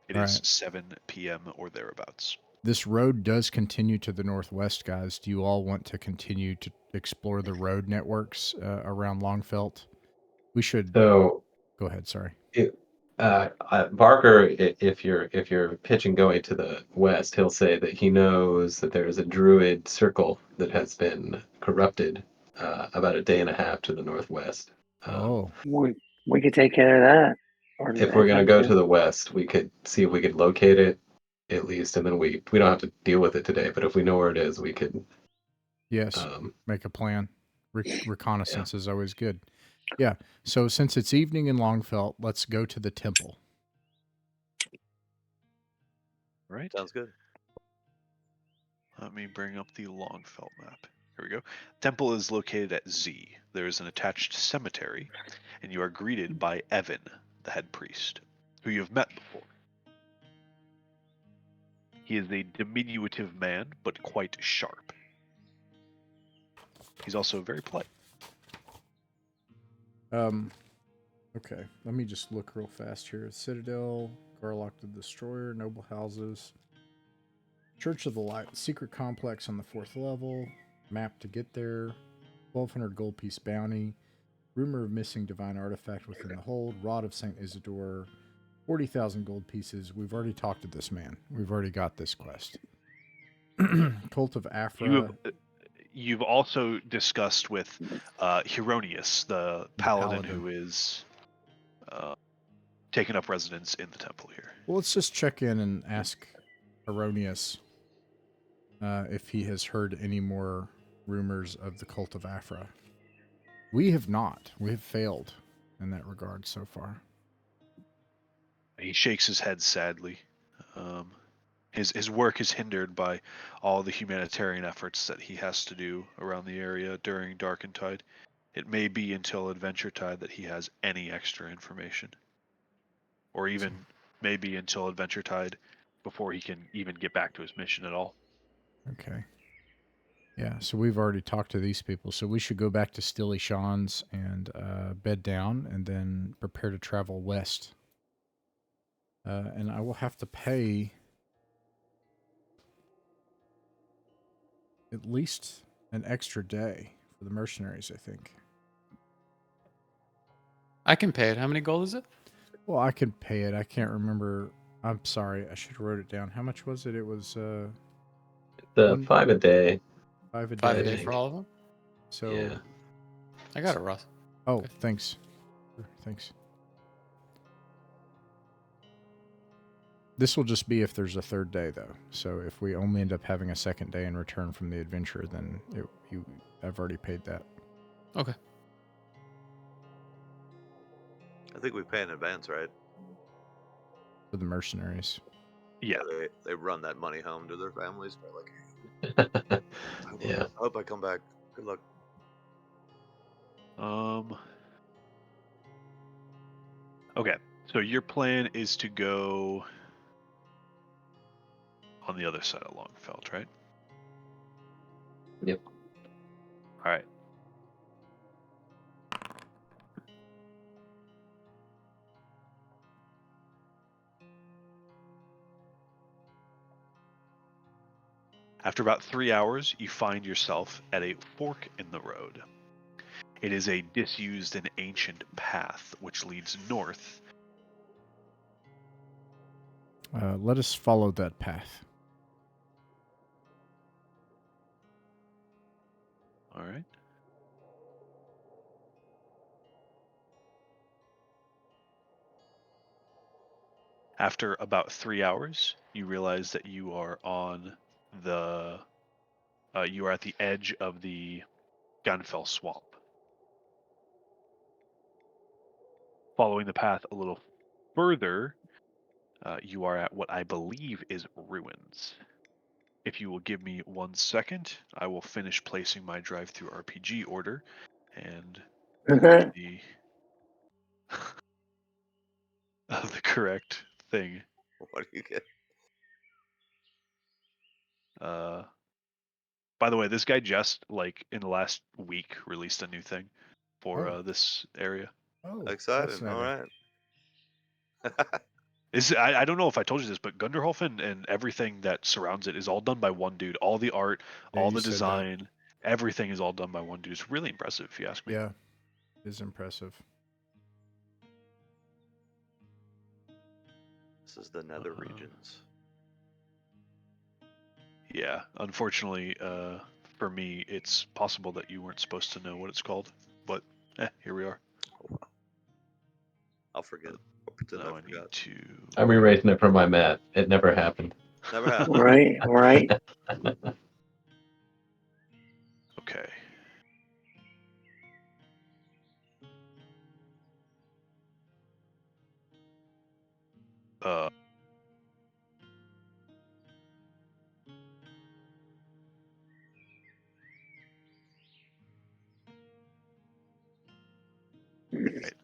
It is 7 p.m. or thereabouts. This road does continue to the northwest, guys. Do you all want to continue to explore the road networks around Longfelt? We should. So Go ahead. Sorry. Barker, if you're pitching going to the west, he'll say that he knows that there is a druid circle that has been corrupted about a day and a half to the northwest. We could take care of that. Or If we're going to go to the west, we could see if we could locate it at least, and then we don't have to deal with it today. But if we know where it is, we could. Yes. Make a plan. Reconnaissance is always good. Yeah. So since it's evening in Longfelt, let's go to the temple. Right. Sounds good. Let me bring up the Longfelt map. Here we go. Temple is located at Z. There is an attached cemetery, and you are greeted by Evan, the head priest, who you have met before. He is a diminutive man, but quite sharp. He's also very polite. Okay. Let me just look real fast here. Citadel, Garlock the Destroyer, Noble Houses, Church of the Light, Secret Complex on the 4th level, map to get there, 1,200 gold piece bounty, rumor of missing divine artifact within the hold, Rod of St. Isidore, 40,000 gold pieces. We've already talked to this man. We've already got this quest. Cult of Aphra. You've also discussed with Hieronius, the paladin who is taking up residence in the temple here. Well, let's just check in and ask Hieronius if he has heard any more rumors of the Cult of Aphra. We have not. We have failed in that regard so far. He shakes his head sadly. His work is hindered by all the humanitarian efforts that he has to do around the area during Darkentide. It may be until Adventuretide that he has any extra information. Or even maybe until Adventuretide before he can even get back to his mission at all. Okay. Yeah, so we've already talked to these people, so we should go back to Stilly Sean's and bed down, and then prepare to travel west. And I will have to pay at least an extra day for the mercenaries, I think. I can pay it. How many gold is it? Well, I can pay it. I can't remember. I'm sorry. I should have wrote it down. How much was it? It was The One- 5 a day. 5 a 5 a day. day for all of them? So, Yeah. I got it, Ross. oh, Okay. thanks. Thanks. This will just be if there's a third day, though. So if we only end up having a second day in return from the adventure, then I've already paid that. Okay. I think we pay in advance, right? For the mercenaries. Yeah. They run that money home to their families. They're like, Yeah. I hope I come back. Good luck. Okay. So your plan is to go on the other side of Longfelt, right? Yep. All right. After about 3 hours, you find yourself at a fork in the road. It is a disused and ancient path which leads north. Let us follow that path. All right. After about 3 hours, you realize that you are on the you are at the edge of the Gunfell swamp. Following the path a little further, you are at what I believe is ruins. If you will give me 1 second, I will finish placing my drive-through RPG order and the of the correct thing. What do you get? By the way, this guy just like in the last week released a new thing for Oh. this area. Oh, Exciting. All right. I don't know if I told you this, but Gunderholfen and everything that surrounds it is all done by one dude. All the art, Yeah, all you the said that. design, everything is all done by one dude. It's really impressive, if you ask me. Yeah, it is impressive. This is the nether regions. Yeah, unfortunately, for me, it's possible that you weren't supposed to know what it's called, but here we are. I'll forget. I'll pretend Now I I need forgot. to. I'm erasing it from my mat. It never happened. Never happened. Right. Okay. Uh,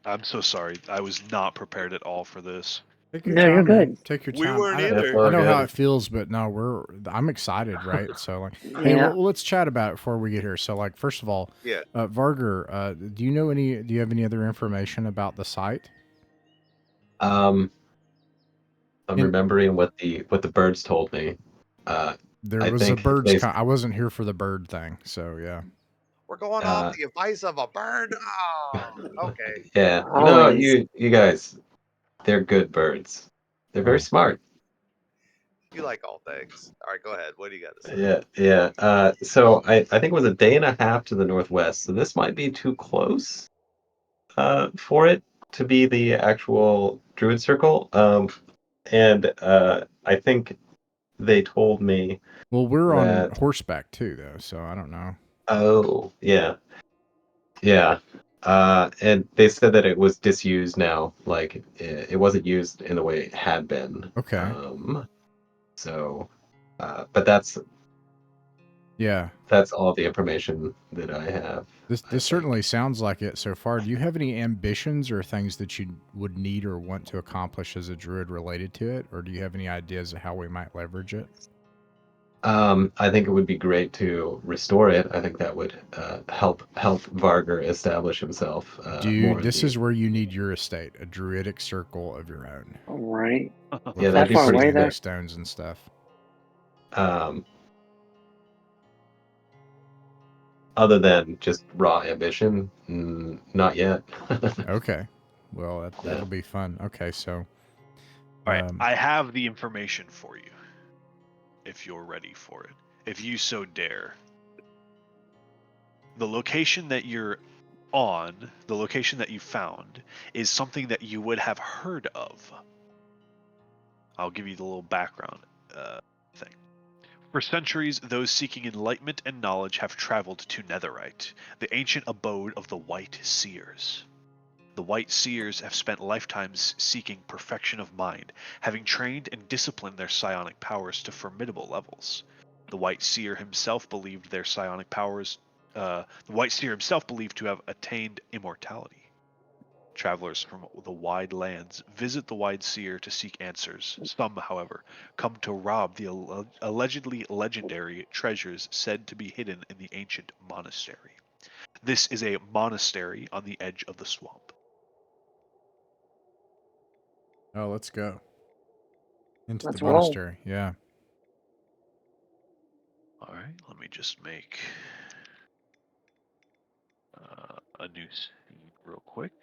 I'm so sorry. I was not prepared at all for this. Take your No, time, you're man. good. Take your We time. weren't I, either. I know how Good. it feels, but no, I'm excited, right? So like, hey, Yeah. well, let's chat about it before we get here. So like, first of all, Yeah. Varger, do you have any other information about the site? I'm In- remembering what the birds told me. There I was a think birds. they- I wasn't here for the bird thing, so yeah. We're going off the advice of a bird. Oh, okay. Yeah. No, Always. you guys, they're good birds. They're very Oh. smart. You like all things. All right, go ahead. What do you got to say? Yeah. So I think it was a day and a half to the northwest. So this might be too close for it to be the actual Druid Circle. And I think they told me Well, we're on that. horseback too, though, so I don't know. Oh, yeah. And they said that it was disused now. Like it wasn't used in the way it had been. Okay. So, but that's Yeah. all the information that I have. This certainly sounds like it so far. Do you have any ambitions or things that you would need or want to accomplish as a druid related to it, or do you have any ideas of how we might leverage it? I think it would be great to restore it. I think that would help Vargar establish himself more. Dude, this is where you need your estate, a druidic circle of your own. Right. With Yeah, that'd like be pretty away, standing though? stones and stuff. Other than just raw ambition, not yet. Okay. Well, that'll be fun. Okay, so. All right, I have the information for you. If you're ready for it, if you so dare. The location that you're on, the location that you found, is something that you would have heard of. I'll give you the little background thing. For centuries, those seeking enlightenment and knowledge have traveled to Netherite, the ancient abode of the White Seers. The White Seers have spent lifetimes seeking perfection of mind, having trained and disciplined their psionic powers to formidable levels. The White Seer himself believed their psionic powers. The White Seer himself believed to have attained immortality. Travelers from the wide lands visit the White Seer to seek answers. Some, however, come to rob the allegedly legendary treasures said to be hidden in the ancient monastery. This is a monastery on the edge of the swamp. Oh, let's go. Into Let's the roll. monastery. Yeah. All right, let me just make a new scene real quick.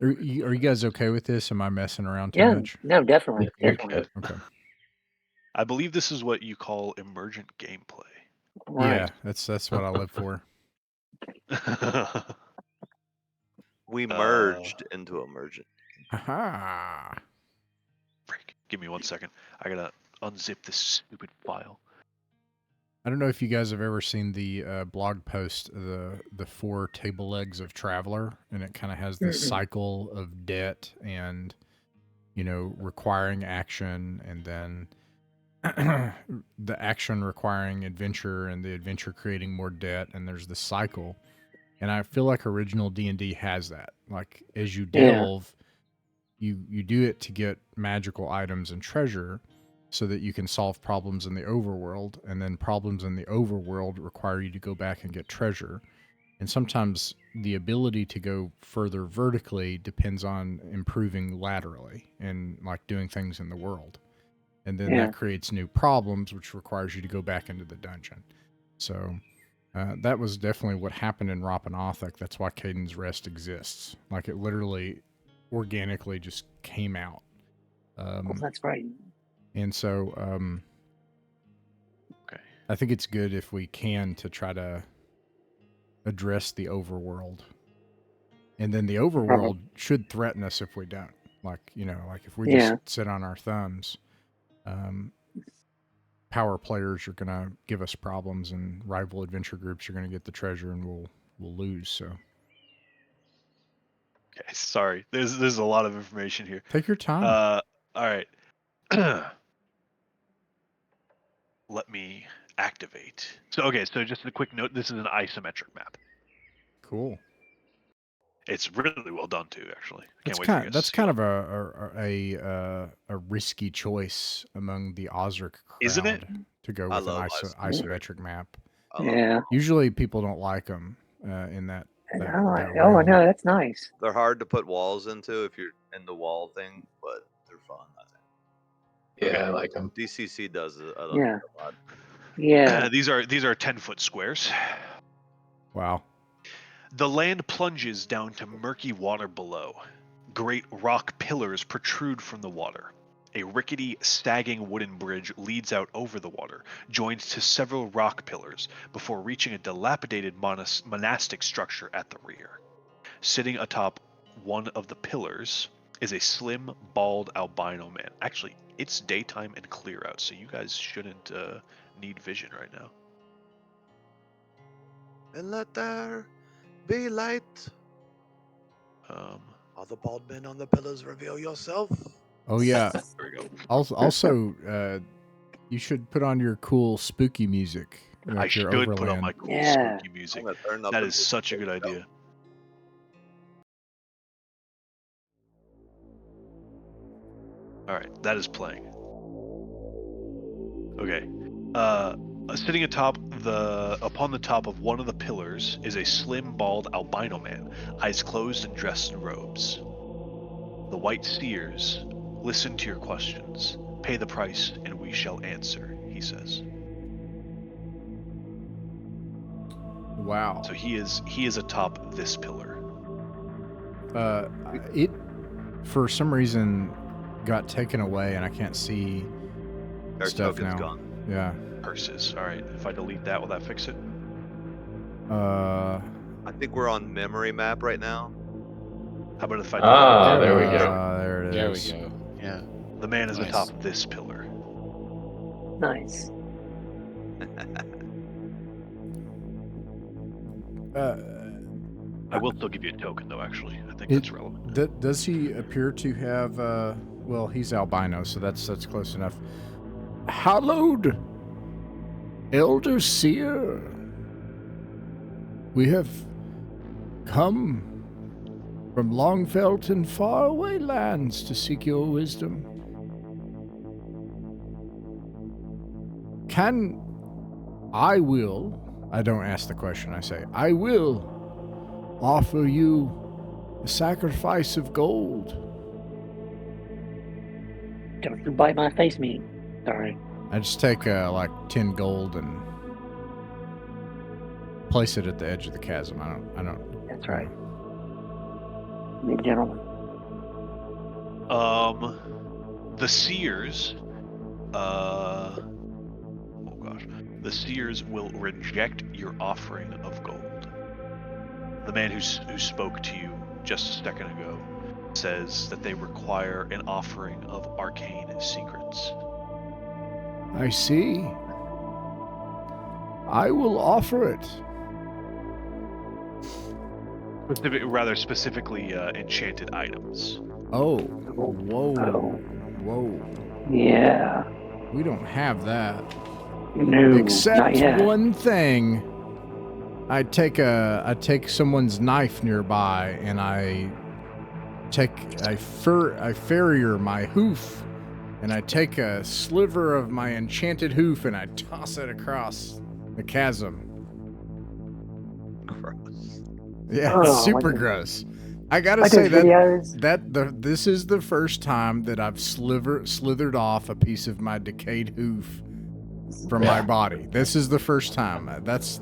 Are you guys okay with this? Am I messing around too Yeah. much? No, definitely. You're Definitely. good. Okay. I believe this is what you call emergent gameplay. Right. Yeah, that's what I live for. We merged into emergent. Haha. Freak. Give me 1 second. I gotta unzip this stupid file. I don't know if you guys have ever seen the blog post, the 4 table legs of Traveler, and it kind of has this cycle of debt and, requiring action, and then the action requiring adventure, and the adventure creating more debt, and there's the cycle. And I feel like original D&D has that. Like, as you delve, you do it to get magical items and treasure, so that you can solve problems in the overworld, and then problems in the overworld require you to go back and get treasure. And sometimes the ability to go further vertically depends on improving laterally and like doing things in the world. And then that creates new problems, which requires you to go back into the dungeon. So that was definitely what happened in Rapanathak. That's why Caden's Rest exists. Like, it literally organically just came out. That's right. And so Okay. I think it's good if we can to try to address the overworld. And then the overworld should threaten us if we don't. Like, like if we just sit on our thumbs, power players are going to give us problems, and rival adventure groups are going to get the treasure, and we'll lose. So Okay, sorry. There's a lot of information here. take your time. All right. Let me activate. So just a quick note. This is an isometric map. Cool. It's really well done too, actually. That's kind of a risky choice among the Osric crowd, isn't it? to go I with an love isometric map. Yeah. Usually people don't like them in that Oh, realm. no, that's nice. They're hard to put walls into if you're in the wall thing, but they're fun, I think. Yeah, I like them. DCC does it a lot. Yeah. These are 10-foot squares. Wow. The land plunges down to murky water below. Great rock pillars protrude from the water. A rickety, sagging wooden bridge leads out over the water, joined to several rock pillars, before reaching a dilapidated monastic structure at the rear. Sitting atop one of the pillars is a slim, bald albino man. Actually, it's daytime and clear out, so you guys shouldn't need vision right now. And let there be light. Are the bald men on the pillars reveal yourself? Oh yeah. There we go. Also, you should put on your cool spooky music. Like I should your put on my overland. cool spooky music. I'm gonna turn up That the is music. such a good idea. All right, that is playing. Okay. Sitting upon the top of one of the pillars is a slim, bald albino man, eyes closed and dressed in robes. The white seers listen to your questions. Pay the price, and we shall answer, he says. Wow. So he is atop this pillar. It, for some reason, got taken away, and I can't see Our stuff token's now. gone. Yeah. Curses. All right. If I delete that, will that fix it? I think we're on memory map right now. How about if I Ah, delete there we go. There it There we is. go. Yeah. the man is Nice. atop this pillar? Nice. I will still give you a token, though. Actually, I think that's relevant. Does he appear to have? Well, he's albino, so that's close enough. Hallowed Elder Seer, we have come from Longfelt and faraway lands to seek your wisdom. I don't ask the question, I say, I will offer you a sacrifice of gold. Don't you bite my face meat. Sorry. I just take like 10 gold and place it at the edge of the chasm. I don't. That's right. The gentleman. The seers, the seers will reject your offering of gold. The man who spoke to you just a second ago says that they require an offering of arcane secrets. I see. I will offer it. Rather specifically, enchanted items. Oh, whoa, Oh. whoa. Yeah. We don't have that. No, not Except yet. one thing. I take someone's knife nearby and I farrier my hoof, and I take a sliver of my enchanted hoof and I toss it across the chasm. Gross. Yeah, Oh, it's super like the- gross. I gotta Like say those videos. this is the first time that I've slithered off a piece of my decayed hoof from my body. This is the first time. That's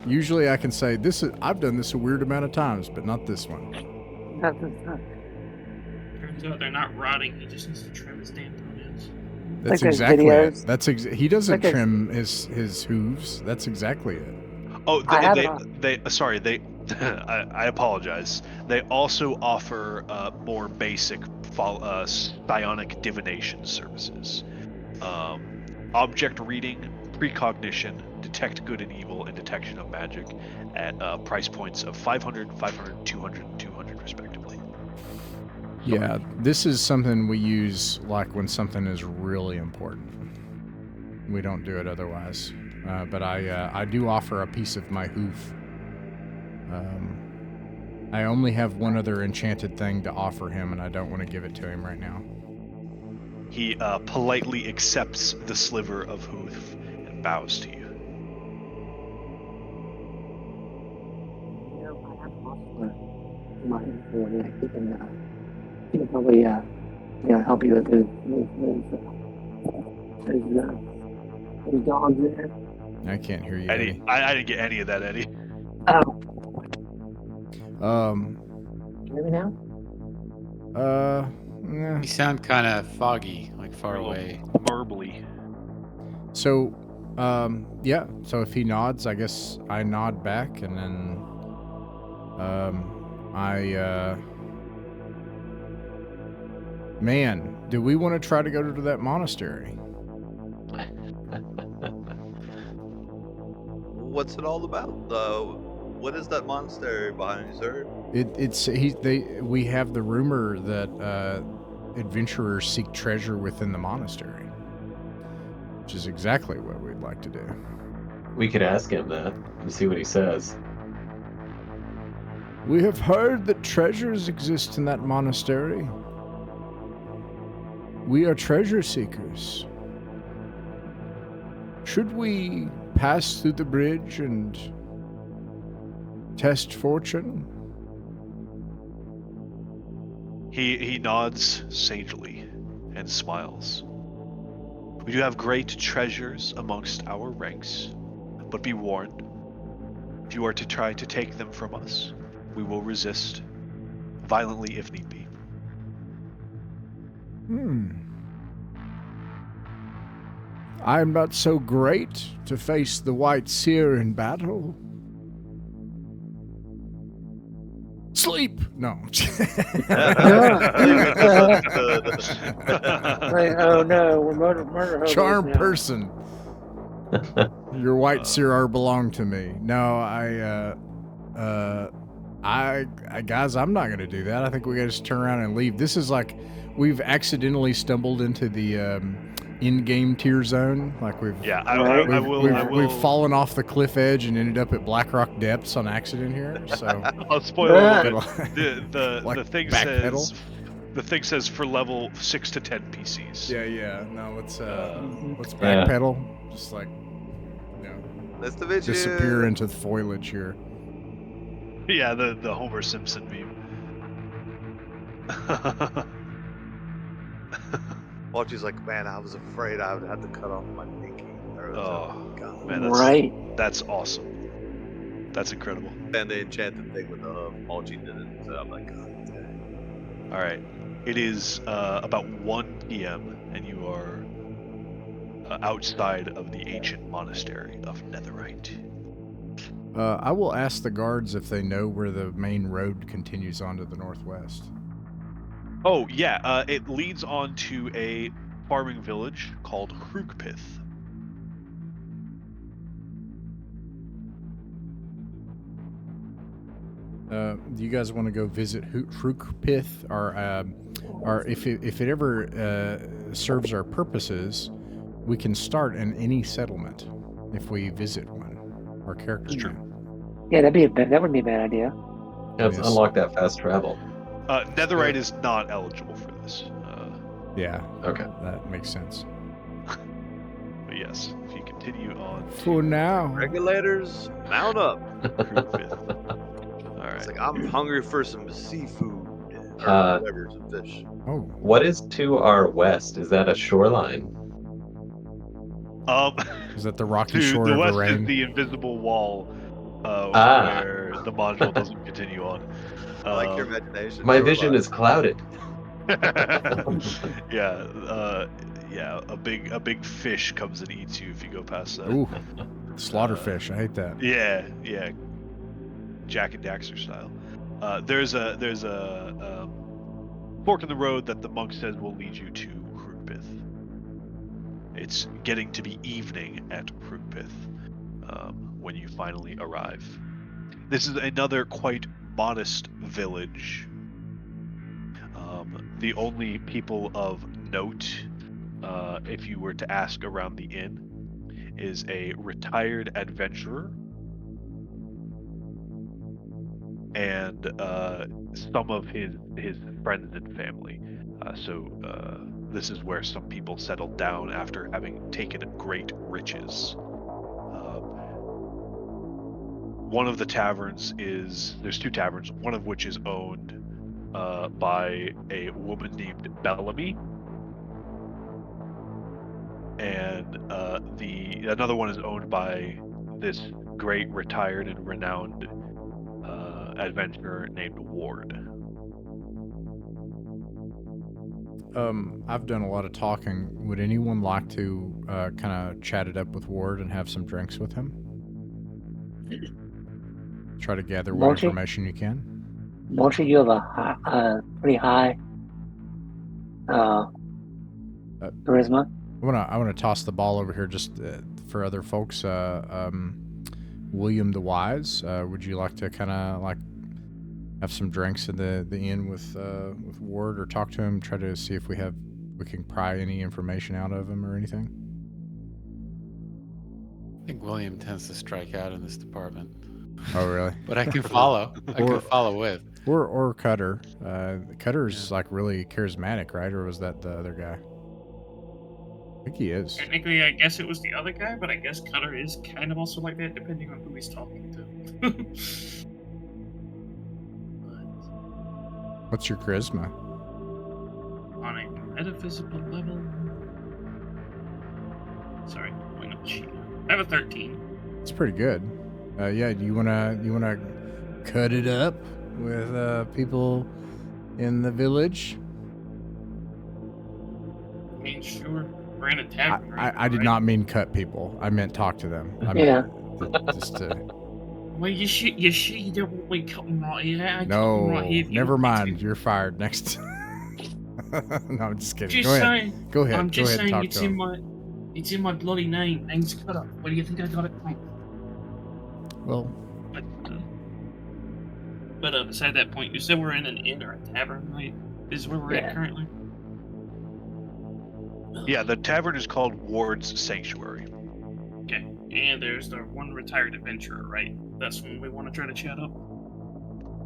usually I can say this. I've done this a weird amount of times, but not this one. Turns out they're not rotting. He just needs to trim his damn toenails. That's Like those exactly it. videos. That's he doesn't Like those- trim his hooves. That's exactly it. Oh, I have it on. I apologize. They also offer more basic psionic divination services. Object reading, precognition, detect good and evil, and detection of magic at price points of 500, 500, 200, and 200 respectively. Yeah, this is something we use like when something is really important. We don't do it otherwise. But I do offer a piece of my hoof. I only have one other enchanted thing to offer him, and I don't want to give it to him right now. He politely accepts the sliver of hoof and bows to you. He can probably help you with his dogs there. I can't hear you, Eddie, Eddie. I didn't get any of that, Eddie. Oh, Um. can you hear me now? You sound kind of foggy, like far away. Murbly. So, yeah. So if he nods, I guess I nod back, and then, man, do we want to try to go to that monastery? What's it all about? What is that monastery behind you, sir? We have the rumor that adventurers seek treasure within the monastery, which is exactly what we'd like to do. We could ask him that and see what he says. We have heard that treasures exist in that monastery. We are treasure seekers. Should we pass through the bridge and test fortune? He nods sagely and smiles. We do have great treasures amongst our ranks, but be warned, if you are to try to take them from us, we will resist violently if need be. I am not so great to face the White Seer in battle. Sleep! No. Like, oh no, we're murder hobos Charm now. person. Your White Seer are belong to me. No, guys, I'm not gonna do that. I think we gotta just turn around and leave. This is like, we've accidentally stumbled into the in-game tier zone. Like we've we've fallen off the cliff edge and ended up at Blackrock Depths on accident here. So I'll spoil Yeah. the Like thing backpedal? says the thing says for level 6 to 10 PCs. yeah. No, let's Yeah. backpedal. Just like, That's the vision. disappear into the foliage here. Yeah, the Homer Simpson meme. Walty's like, man, I was afraid I would have to cut off my pinky. Oh, God. man, that's awesome. That's incredible. And the enchanted thing with the Walty did it. So I'm like, God dang. All right, it is about 1 p.m. and you are outside of the ancient monastery of Netherite. I will ask the guards if they know where the main road continues on to the northwest. Oh yeah, it leads on to a farming village called Hrogspith. Do you guys want to go visit Hrogspith, or if it ever serves our purposes, we can start in any settlement if we visit one. Our characters can. Yeah, that wouldn't be a bad idea. Let's unlock that fast travel. Netherite is not eligible for this. Yeah. Okay. That makes sense. But yes, if you continue on. For now. Regulators, mount up. Hrogspith. All right. It's like, I'm hungry for some seafood. Or whatever, some fish. Oh. What is to our west? Is that a shoreline? Is that the rocky To shore the of west Lorraine? is the invisible wall where the module doesn't continue on. I like your imagination. My vision is clouded. Yeah, a big fish comes and eats you if you go past that. Ooh, slaughterfish. I hate that. Yeah, Jack and Daxter style. There's a fork in the road that the monk says will lead you to Hrogspith. It's getting to be evening at Hrogspith when you finally arrive. This is another quite modest village. The only people of note, if you were to ask around the inn, is a retired adventurer and some of his friends and family. This is where some people settled down after having taken great riches. One of the taverns there's 2 taverns, one of which is owned by a woman named Bellamy, and another one is owned by this great retired and renowned adventurer named Ward. I've done a lot of talking. Would anyone like to kind of chat it up with Ward and have some drinks with him? Try to gather what Mochi? information you can. Mochi, you have a pretty high charisma. I want to toss the ball over here just for other folks. William the Wise, would you like to kind of like have some drinks at the inn with Ward, or talk to him, try to see if we can pry any information out of him or anything? I think William tends to strike out in this department. Oh, really? But I can follow. I can follow with. Or Cutter. Cutter's like really charismatic, right? Or was that the other guy? I think he is. Technically, I guess it was the other guy, but I guess Cutter is kind of also like that, depending on who he's talking to. What's your charisma? On a metaphysical level. Sorry, pulling up the sheet now. I have a 13. It's pretty good. Yeah, do you wanna cut it up with people in the village? I mean, sure. We're in a tavern, right? I did Right? not mean cut people. I meant talk to them. I Yeah. meant just to. Well, you sure you don't want me cutting right here? I cut 'em No, right here if you never want me to. mind. You're fired. Next. No, I'm just kidding. Just Go ahead. saying. Go ahead. I'm Go just ahead and saying talk it's to in him. it's in my bloody name. Name's Cutter. Where do you think I got it from? Well, But beside that point, you said we're in an inn or a tavern, right? This is where we're at Yeah. currently. Yeah, the tavern is called Ward's Sanctuary. Okay, and there's the one retired adventurer, right? That's when we want to try to chat up.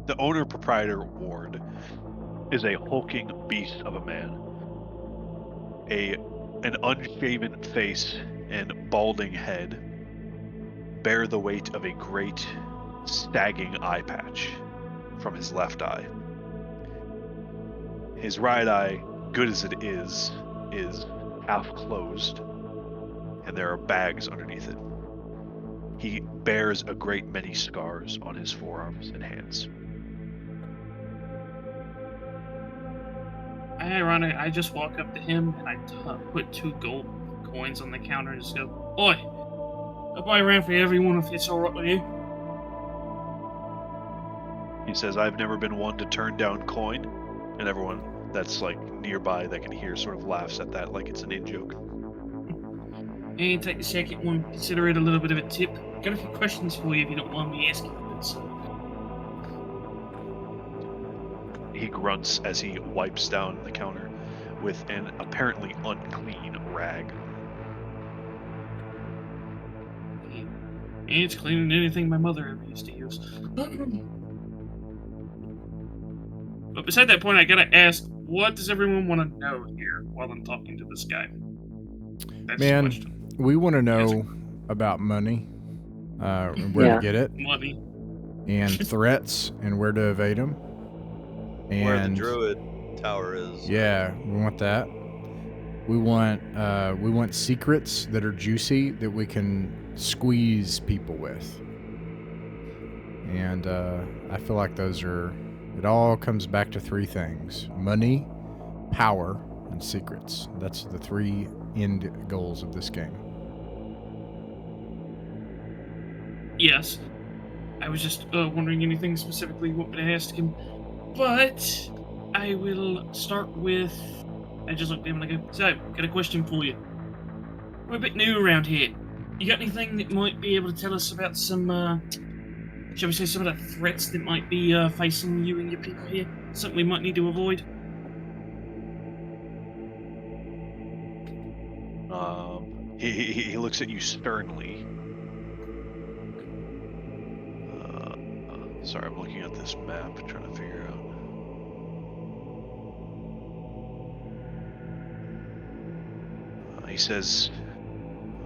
The owner proprietor Ward is a hulking beast of a man. An unshaven face and balding head bear the weight of a great sagging eye patch from his left eye. His right eye, good as it is half closed, and there are bags underneath it. He bears a great many scars on his forearms and hands. Ironic, I just walk up to him and I put 2 gold coins on the counter and just go, "Oi, I'll buy around for everyone if it's alright with you." He says, "I've never been one to turn down coin," and everyone that's like nearby that can hear sort of laughs at that like it's an in-joke. And take the second one, consider it a little bit of a tip. Got a few questions for you if you don't mind me asking. He grunts as he wipes down the counter with an apparently unclean rag. It's cleaner than anything my mother ever used to use. But beside that point, I gotta ask, what does everyone want to know here while I'm talking to this guy? That's the man, question. we want to know Yes. about money, and where Yeah. to get it, Money. and threats, and where to evade them. And Where the druid tower is. yeah, we want that. We want secrets that are juicy that we can squeeze people with. And I feel like it all comes back to 3 things: money, power, and secrets. That's the 3 end goals of this game. Yes. I was just wondering anything specifically you want me to ask him. But I will start with... I just looked at him and I go, "So, got a question for you. We're a bit new around here. You got anything that might be able to tell us about some, shall we say, some of the threats that might be facing you and your people here? Something we might need to avoid?" He looks at you sternly. Sorry, I'm looking at this map, trying to figure out. He says,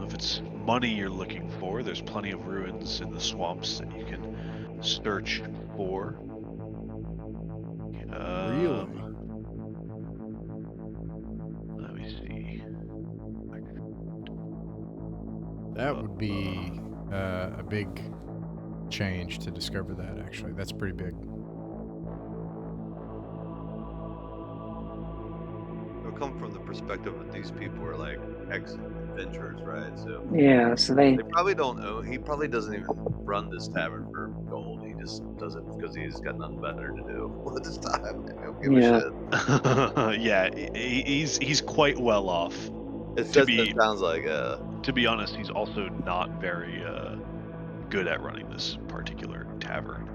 if it's money you're looking for, there's plenty of ruins in the swamps that you can search for. Really? Let me see. That would be a big change to discover that, actually. That's pretty big. It'll come from the perspective of these people are like ex-adventurers, right? So Yeah, so they they probably don't own. He probably doesn't even run this tavern for gold. He just does it because he's got nothing better to do at this time. He don't give Yeah. a shit. Yeah, he's quite well off. It's To just be- it sounds like To be honest, he's also not very good at running this particular tavern.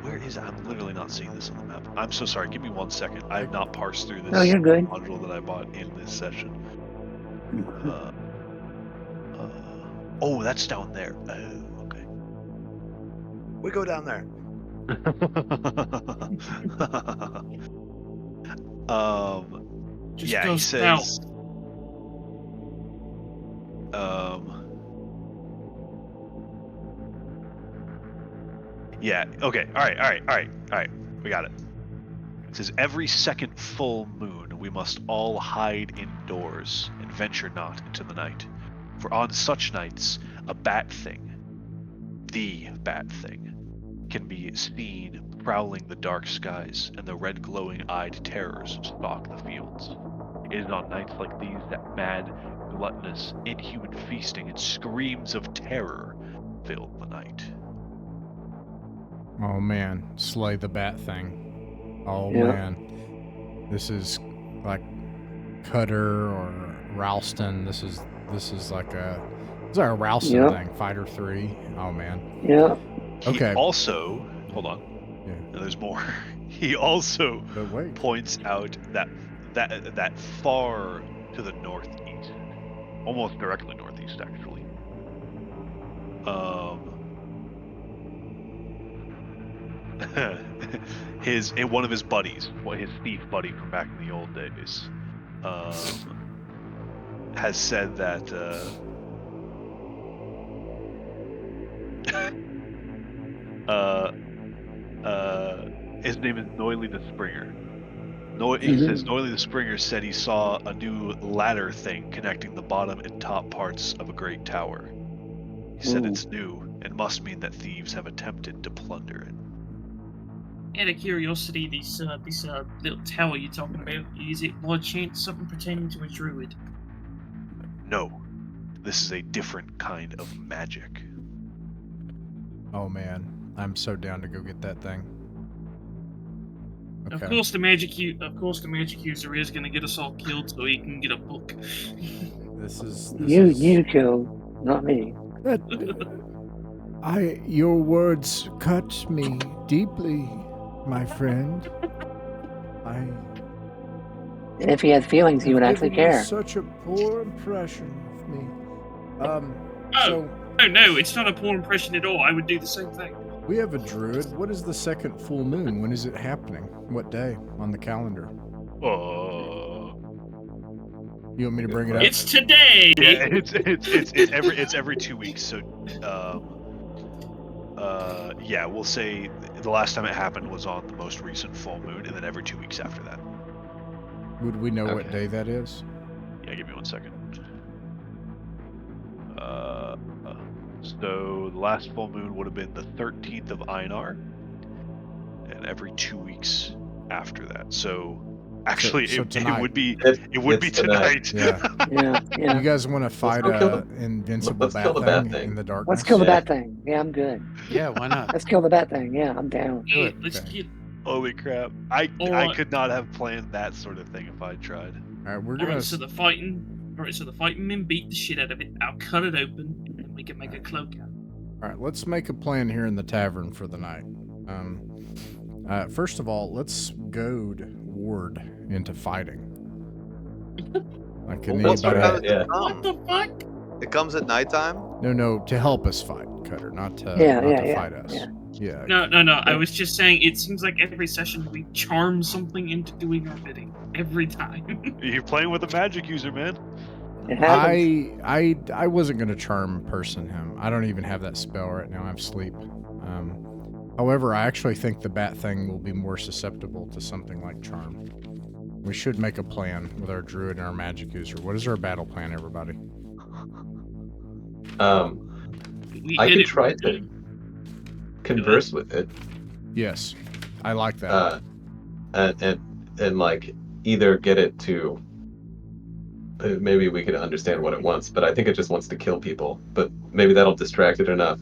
Where is it? I'm literally not seeing this on the map. I'm so sorry. Give me 1 second. I have not parsed through this No, you're good. module that I bought in this session. Oh, that's down there. Oh, okay. we go down there. Just Yeah, he goes says. south. Yeah. Okay. All right. We got it. It says every second full moon we must all hide indoors and venture not into the night. For on such nights a bat thing, the bat thing, can be seen prowling the dark skies, and the red glowing-eyed terrors stalk the fields. It is on nights like these that mad, gluttonous, inhuman feasting and screams of terror fill the night. Oh man, slay the bat thing. Oh Yeah. man, this is like Cutter or Ralston. This is like a Ralston Yep. thing. Fighter 3. Oh man. Yeah. He Okay. also, hold on, Yeah. and there's more. He also But wait. points out that far to the northeast, almost directly northeast, actually. One of his buddies, his thief buddy from back in the old days, has said that his name is Noily the Springer. He says Noily the Springer said he saw a new ladder thing connecting the bottom and top parts of a great tower. He said it's new and must mean that thieves have attempted to plunder it. Out of curiosity, this little tower you're talking about, is it by chance something pertaining to a druid? No, this is a different kind of magic. Oh man, I'm so down to go get that thing. Okay. Of course, the magic user is going to get us all killed, so he can get a book. This You is killed, not me. your words cut me deeply, my friend. If he had feelings, he would actually care. Such a poor impression of me. Oh no, it's not a poor impression at all. I would do the same thing. We have a druid. What is the second full moon? When is it happening? What day on the calendar? You want me to bring it up? It's today. Yeah, it's every 2 weeks. So, yeah, we'll say the last time it happened was on the most recent full moon, and then every 2 weeks after that. Would we know what Okay. day that is? Yeah, give me 1 second. So the last full moon would have been the 13th of Einar, and every 2 weeks after that. So actually, So it tonight. would be It's tonight. Yeah. Yeah. You guys want to fight go kill a invincible let's kill the bat thing thing. in the darkness? Let's kill the Yeah. bat thing. Yeah, I'm good. Yeah, why not? Let's kill the bat thing. Yeah, I'm down. Yeah, Good, let's okay. get. Holy crap! I Alright. could not have planned that sort of thing if I tried. All right, we're All gonna. right, so the fighting men beat the shit out of it. I'll cut it open, and then we can make a cloak out. All right, let's make a plan here in the tavern for the night. First of all, let's goad Ward into fighting. Like, can Well, what's anybody? Yeah. What the fuck? It comes at nighttime. No, to help us fight, Cutter, not to fight us. yeah. Yeah. No. I was just saying. It seems like every session we charm something into doing our bidding every time. You're playing with a magic user, man. It happens. I wasn't gonna charm person him. I don't even have that spell right now. I have sleep. However, I actually think the bat thing will be more susceptible to something like charm. We should make a plan with our druid and our magic user. What is our battle plan, everybody? We I hit could it try with to converse with it, Yes, I like that. and like either get it to. Maybe we could understand what it wants, but I think it just wants to kill people. But maybe that'll distract it enough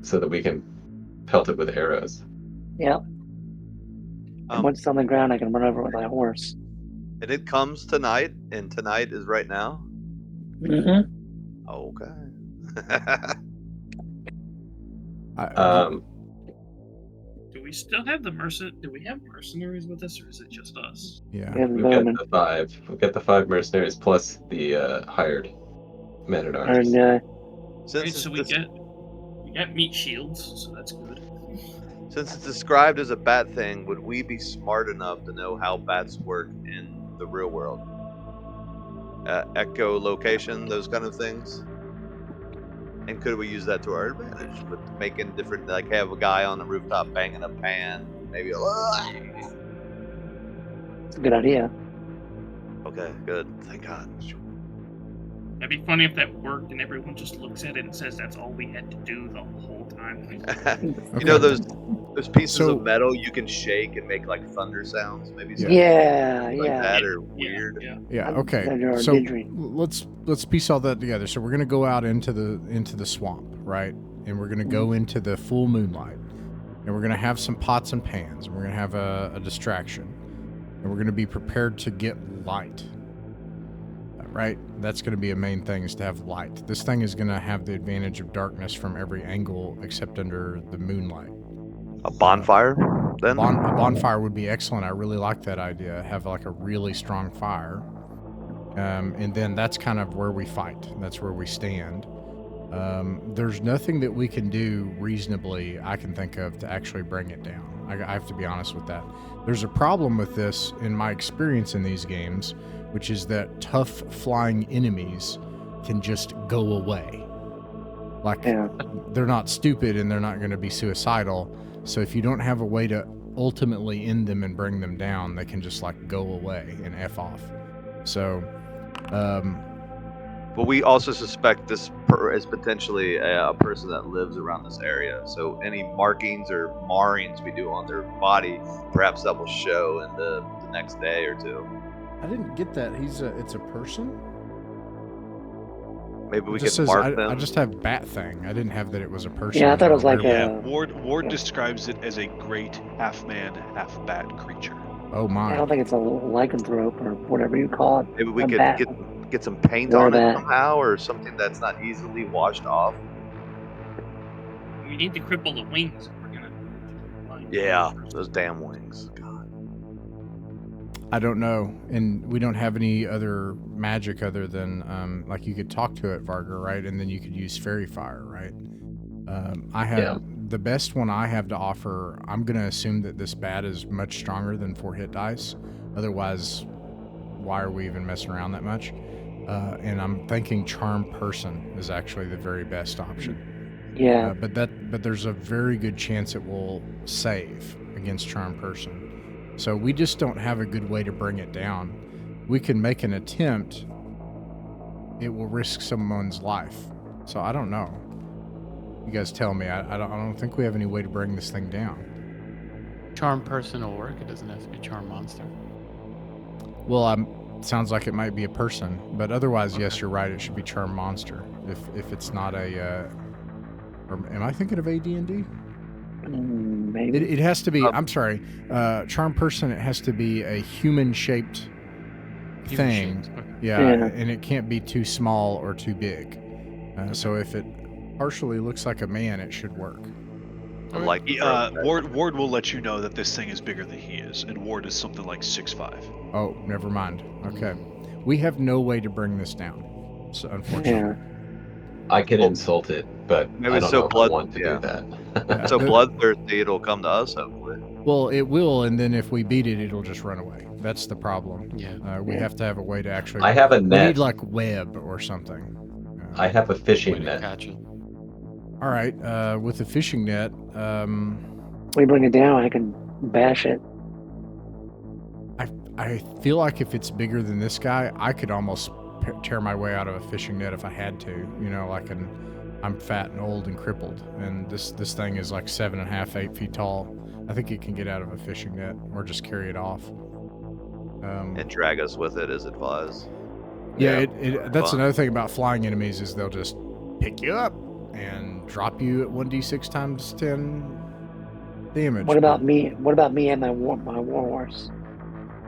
so that we can pelt it with arrows. Yeah. And once it's on the ground, I can run over it with my horse. And it comes tonight, and tonight is right now. Mm-hmm. Okay. Do we still have the Do we have mercenaries with us, or is it just us? Yeah. We have the We've got bowman. the 5. We've got the 5 mercenaries plus the hired men at arms. And Since Right, so we this- got meat shields, so that's good. Since it's described as a bat thing, would we be smart enough to know how bats work in the real world? Echolocation, those kind of things? And could we use that to our advantage with making different, like have a guy on the rooftop banging a pan, maybe It's a good idea. Okay, good. Thank God. That'd be funny if that worked and everyone just looks at it and says that's all we had to do the whole time. You know those pieces So- of metal you can shake and make like thunder sounds, maybe Yeah. something Yeah, like yeah. that or Yeah, weird. yeah. Yeah. I'm- Okay. they're So didgeridoo. let's piece all that together. So we're gonna go out into the swamp, right? And we're gonna go into the full moonlight, and we're gonna have some pots and pans, and we're gonna have a distraction, and we're gonna be prepared to get light. Right? That's gonna be a main thing, is to have light. This thing is gonna have the advantage of darkness from every angle except under the moonlight. A bonfire, then? A bonfire would be excellent. I really like that idea. Have like a really strong fire. And then that's kind of where we fight. That's where we stand. There's nothing that we can do reasonably, I can think of, to actually bring it down. I have to be honest with that. There's a problem with this in my experience in these games, which is that tough flying enemies can just go away. Like, Yeah. they're not stupid and they're not going to be suicidal. So if you don't have a way to ultimately end them and bring them down, they can just like go away and F off. So, But we also suspect this is potentially a person that lives around this area. So any markings or marrings we do on their body, perhaps that will show in the next day or two. I didn't get that. It's a person? Maybe we It just can says, mark them. I just have bat thing. I didn't have that it was a person. Yeah, I thought it was or like werewolf. Yeah, Ward describes it as a great half-man, half-bat creature. Oh my. I don't think it's a lycanthrope or whatever you call it. Maybe we A could bat. get some paint Wear on it that. somehow, or something that's not easily washed off. We need to cripple the wings if we're gonna. Yeah, those damn wings. God. I don't know. And we don't have any other magic other than, like you could talk to it, Varga, right? And then you could use fairy fire, right? I have the best one I have to offer. I'm going to assume that this bat is much stronger than 4 hit dice. Otherwise, why are we even messing around that much? And I'm thinking Charm Person is actually the very best option. Yeah. But there's a very good chance it will save against Charm Person. So we just don't have a good way to bring it down. We can make an attempt. It will risk someone's life. So I don't know. You guys tell me. I don't think we have any way to bring this thing down. Charm person will work. It doesn't have to be charm monster. Well, sounds like it might be a person, but otherwise, yes, you're right. It should be Charm Monster. If it's not a, or am I thinking of AD&D? Maybe. It has to be. I'm sorry, Charm Person. It has to be a human-shaped thing. Human-shaped, okay. Yeah, Yeah. and it can't be too small or too big. So if it partially looks like a man, it should work. I like Ward will let you know that this thing is bigger than he is, and Ward is something like 6'5". Oh, never mind. Okay, we have no way to bring this down. So unfortunately. Yeah. I can insult it, but Maybe I it's don't so know if I want to yeah. do that. So bloodthirsty, it'll come to us, hopefully. Well, it will, and then if we beat it, it'll just run away. That's the problem. Yeah. We have to have a way to actually. I have a We net. need like web or something. I have a Way fishing to net. catch it. All right, with the fishing net, We bring it down, I can bash it. I feel like if it's bigger than this guy, I could almost tear my way out of a fishing net if I had to. You know, like I'm fat and old and crippled, and this thing is like 7.5, 8 feet tall. I think it can get out of a fishing net or just carry it off. And drag us with it as advised. Yeah, Yeah, that's fun. another thing about flying enemies is they'll just pick you up and drop you at 1d6 times 10 damage. What about me? What about me and my war horse?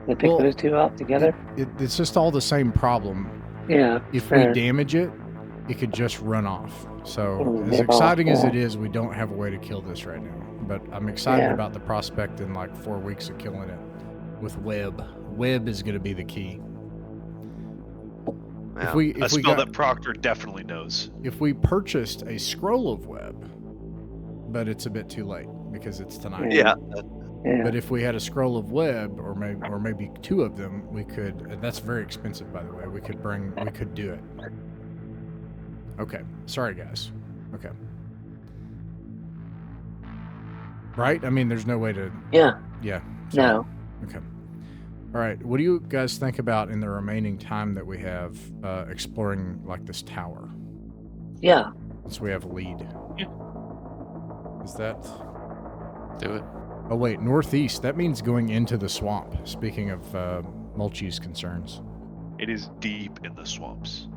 They pick Well, those two up together. It's just all the same problem. Yeah. If fair. we damage it, it could just run off. So It'll as nip exciting off, as yeah. it is, we don't have a way to kill this right now. But I'm excited Yeah. about the prospect in like 4 weeks of killing it with web. Web is going to be the key. Yeah. If we A spell got, that Proctor definitely knows. if we purchased a scroll of web, but it's a bit too late. because it's tonight. Yeah. Yeah. But if we had a scroll of web, or maybe two of them, we could. And that's very expensive, by the way. We could do it. Okay. Sorry, guys. Okay. Right? I mean, there's no way to. Yeah. Yeah. No. Okay. All right. What do you guys think about in the remaining time that we have exploring like this tower? Yeah. Since we have a lead. Yeah. Is that? Do it. Oh wait, northeast. That means going into the swamp. Speaking of Mulchy's concerns. It is deep in the swamps.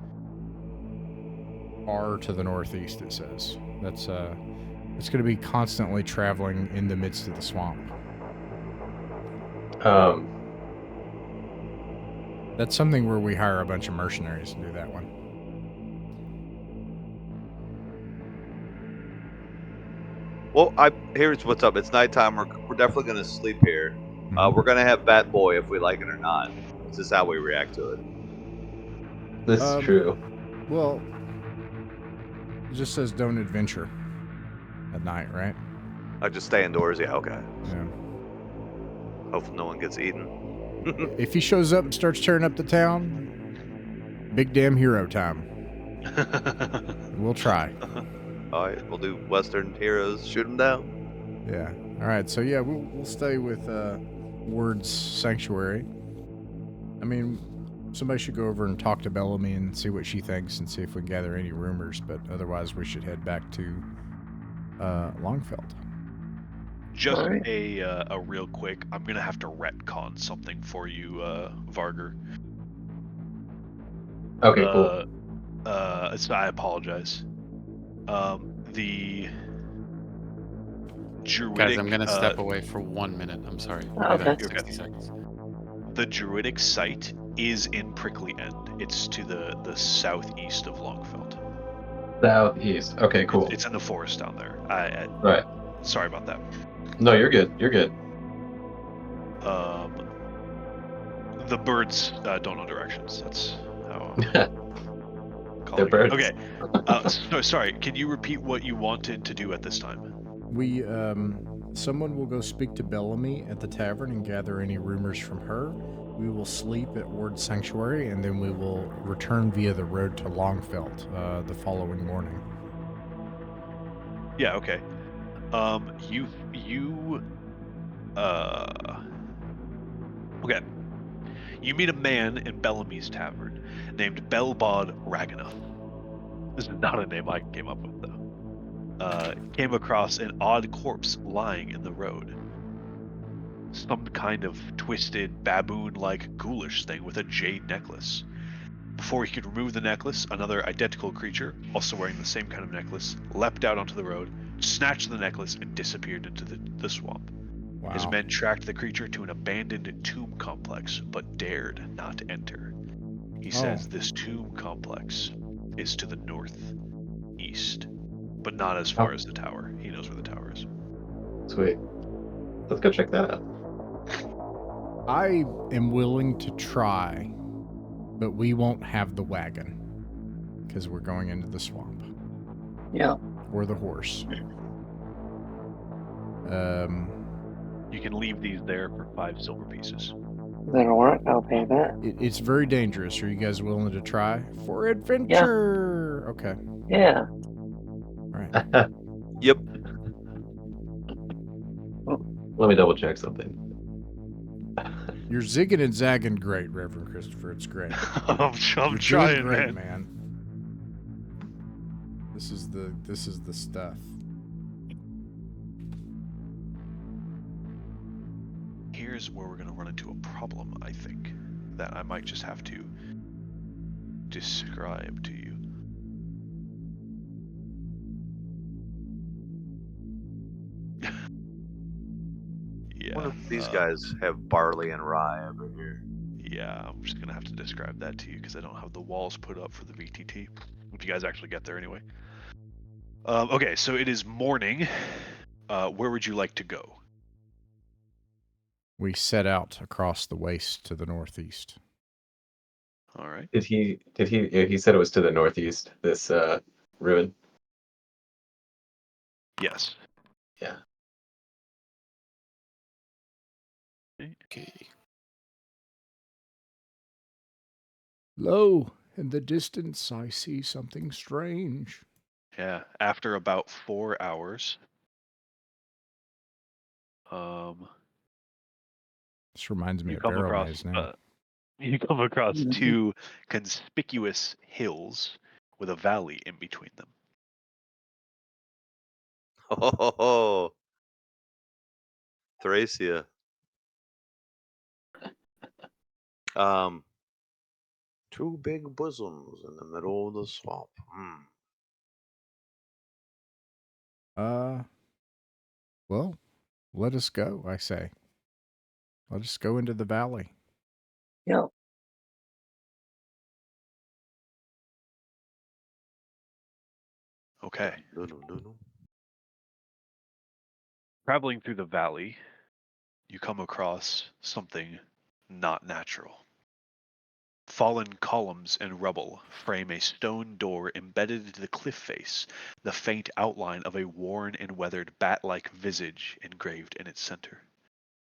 Far to the northeast, it says. That's it's going to be constantly traveling in the midst of the swamp. That's something where we hire a bunch of mercenaries to do that one. Well, here's what's up. It's nighttime. We're definitely gonna sleep here. Mhm. We're gonna have Bat Boy if we like it or not. This is how we react to it. This is true. Well, it just says don't adventure at night, right? I just stay indoors. Yeah, okay. Yeah. Hopefully no one gets eaten. If he shows up and starts tearing up the town, big damn hero time. We'll try. All right, we'll do Western heroes. Shoot them down. Yeah. All right. So yeah, we'll stay with Word's Sanctuary. I mean, somebody should go over and talk to Bellamy and see what she thinks and see if we can gather any rumors. But otherwise, we should head back to Longfelt. Just Alright. a real quick. I'm gonna have to retcon something for you, Varger. Okay, cool. So I apologize. The druidic. Guys, I'm gonna step away for 1 minute. I'm sorry. I'll be back in Okay. 60 seconds. The druidic site is in Prickly End. It's to the southeast of Longfelt. Southeast. Okay, cool. It's in the forest down there. Right. Sorry about that. No, you're good. You're good. The birds don't know directions. That's how. They're birds. Okay. So sorry. Can you repeat what you wanted to do at this time? We someone will go speak to Bellamy at the tavern and gather any rumors from her. We will sleep at Ward's Sanctuary, and then we will return via the road to Longfelt the following morning. Yeah. Okay. Okay. You meet a man in Bellamy's tavern named Belbod Ragana. This is not a name I came up with, though. Came across an odd corpse lying in the road. Some kind of twisted, baboon-like ghoulish thing with a jade necklace. Before he could remove the necklace, another identical creature, also wearing the same kind of necklace, leapt out onto the road, snatched the necklace, and disappeared into the swamp. Wow. His men tracked the creature to an abandoned tomb complex, but dared not enter. He says this tomb complex is to the northeast, but not as far as the tower. He knows where the tower is. Sweet. Let's go check that out. I am willing to try, but we won't have the wagon because we're going into the swamp. Yeah. Or the horse. You can leave these there for 5 silver pieces. That'll work. I'll pay that. It's very dangerous. Are you guys willing to try? For adventure! Okay. Yeah. All right. Yep. Let me double check something. You're zigging and zagging great, Reverend Christopher. It's great. I'm You're trying, doing great, man. This is the stuff. Here's where we're going to run into a problem, I think, that I might just have to describe to you. Yeah. One of these guys have barley and rye over here. Yeah, I'm just going to have to describe that to you because I don't have the walls put up for the VTT. If you guys actually get there anyway. Okay, so it is morning. Where would you like to go? We set out across the waste to the northeast. All right. He said it was to the northeast, this ruin. Yes. Yeah. Okay. Lo, in the distance I see something strange. Yeah, after about 4 hours, This reminds me you of come Barrow across Maze now. you come across two conspicuous hills with a valley in between them. Oh, Thracia. Two big bosoms in the middle of the swamp. Well, let us go, I say. Let us go into the valley. Yeah. Okay. No. Traveling through the valley, you come across something not natural. Fallen columns and rubble frame a stone door embedded into the cliff face, the faint outline of a worn and weathered bat-like visage engraved in its center.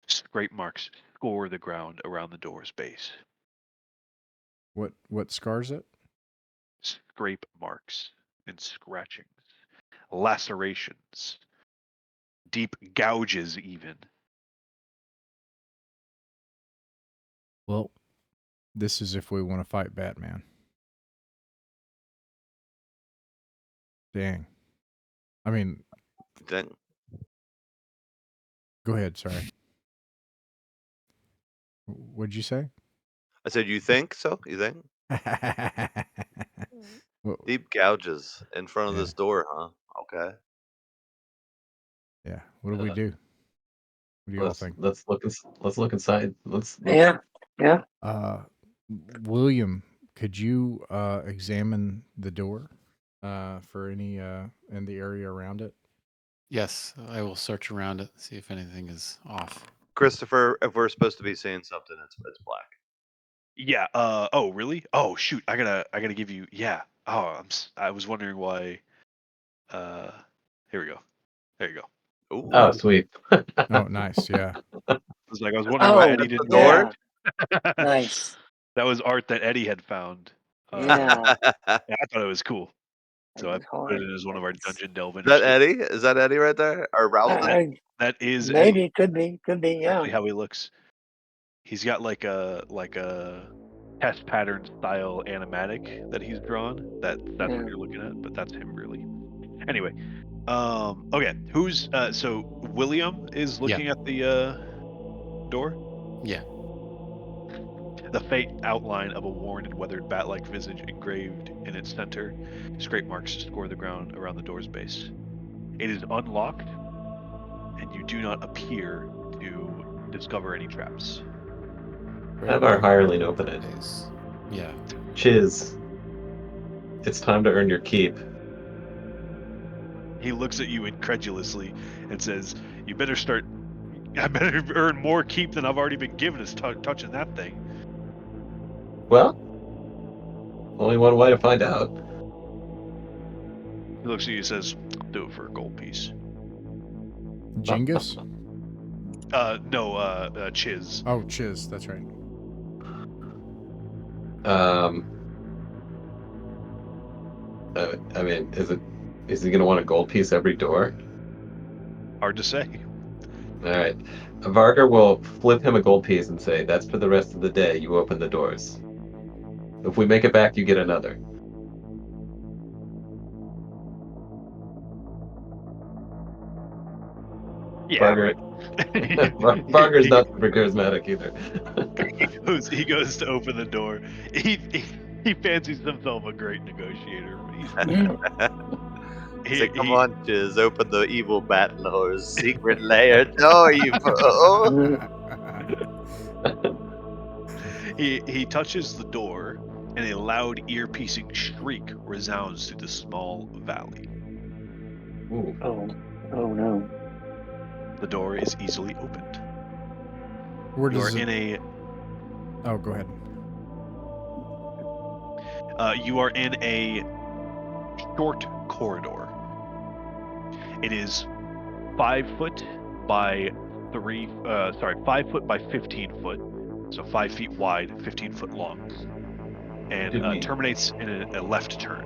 Scrape marks score the ground around the door's base. What scars it? Scrape marks and scratchings, lacerations, deep gouges even. Well, this is if we want to fight Batman. Dang. I mean, Then go ahead, sorry. What'd you say? I said, you think so? You think? Well, Deep gouges in front of Yeah. this door, huh? Okay. yeah. What do we do? What do you all think? Let's look inside. Let's Yeah. Yeah. William, could you examine the door for any in the area around it? Yes, I will search around it, see if anything is off. Christopher, if we're supposed to be seeing something, it's black. Yeah. Oh, really? Oh, shoot. I gotta give you. Yeah. Oh, I was wondering why. Here we go. There you go. Ooh. Oh, sweet. Oh, nice. Yeah. I was wondering why Oh, Eddie That's the didn't. door? yeah. Nice. That was art that Eddie had found. Yeah. Yeah, I thought it was cool, It so I was put hard. it as one of our It's- dungeon delving. Is that Eddie? Is that Eddie right there? Or Ralston? That is maybe Eddie. could be. Yeah. Actually, how he looks. He's got like a test pattern style animatic that he's drawn. That's Yeah. what you're looking at, but that's him really. Anyway, okay. Who's so William is looking at the door. Yeah. The faint outline of a worn and weathered bat-like visage engraved in its center. Scrape marks score the ground around the door's base. It is unlocked, and you do not appear to discover any traps. Have our hireling open it. Yeah. Chiz, it's time to earn your keep. He looks at you incredulously and says, "You better start. I better earn more keep than I've already been given as touching that thing." Well, only one way to find out. He looks at you and says, "Do it for a gold piece." Jingus? No, Chiz. Oh, Chiz. That's right. I mean, is he gonna want a gold piece every door? Hard to say. All right. Vargar will flip him a gold piece and say, "That's for the rest of the day. You open the doors. If we make it back, you get another." Yeah, Vargar, right. Vargar's not super charismatic either. He goes to open the door. He fancies himself a great negotiator. But he's Say, come on, Chiz, open the evil Batlord's secret lair door, you fool. He touches the door, and a loud, ear-piercing shriek resounds through the small valley. Ooh. Oh no. The door is easily opened. Where You are does it? in a Oh, go ahead. you are in a short corridor. It is 5 foot by 5 foot by 15 foot, so 5 feet wide, 15 foot long, and terminates in a left turn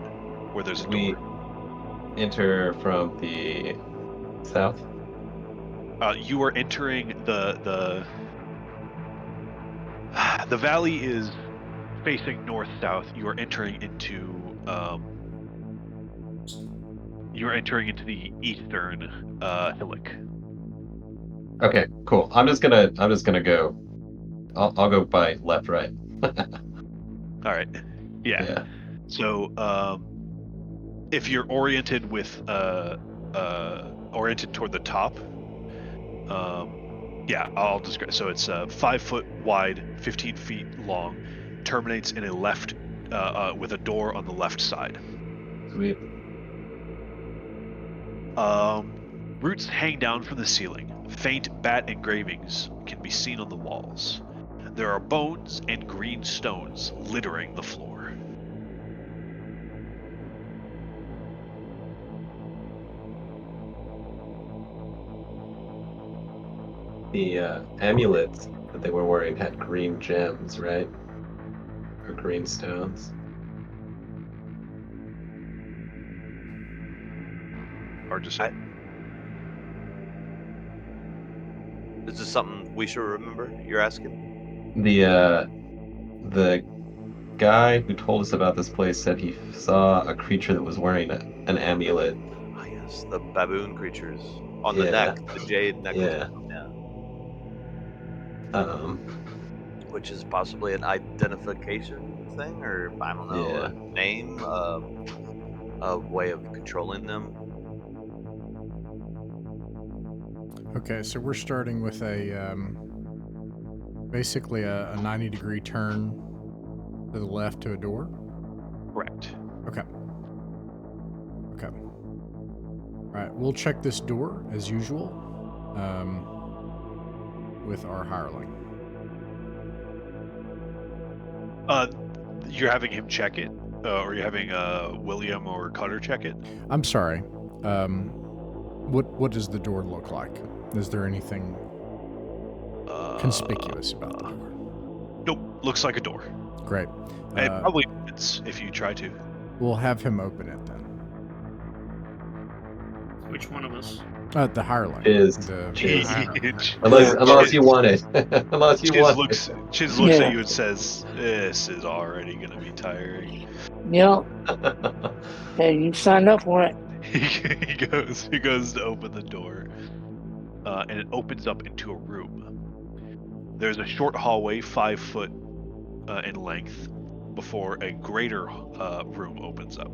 where there's a door. We enter from the south. You are entering the valley is facing north-south. You are entering into the eastern hillock. Okay, cool. I'm just gonna go. I'll go by left, right. All right. Yeah. So if you're oriented with oriented toward the top, I'll describe. So it's 5 foot wide, 15 feet long, terminates in a left with a door on the left side. Sweet. Roots hang down from the ceiling. Faint bat engravings can be seen on the walls. There are bones and green stones littering the floor. The amulets that they were wearing had green gems, right? Or green stones. Hard to say. Is this something we should remember? You're asking? The guy who told us about this place said he saw a creature that was wearing an amulet. Ah, yes, the baboon creatures on the neck, the jade necklace. Yeah. Which is possibly an identification thing, or I don't know, a name, a way of controlling them. Okay, so we're starting with a basically a 90-degree turn to the left to a door. Correct. Okay. All right, we'll check this door as usual with our hireling. You're having him check it, or you're having William or Cutter check it? I'm sorry. What does the door look like? Is there anything conspicuous about the door? Nope, looks like a door. Great. It probably fits if you try to. We'll have him open it then. Which one of us? The hireling. Unless you want it. Unless you want it. Chiz looks at you and says, "This is already going to be tiring." Yep. Hey, you signed up for it. He goes to open the door, and it opens up into a room. There's a short hallway, 5 foot in length, before a greater room opens up.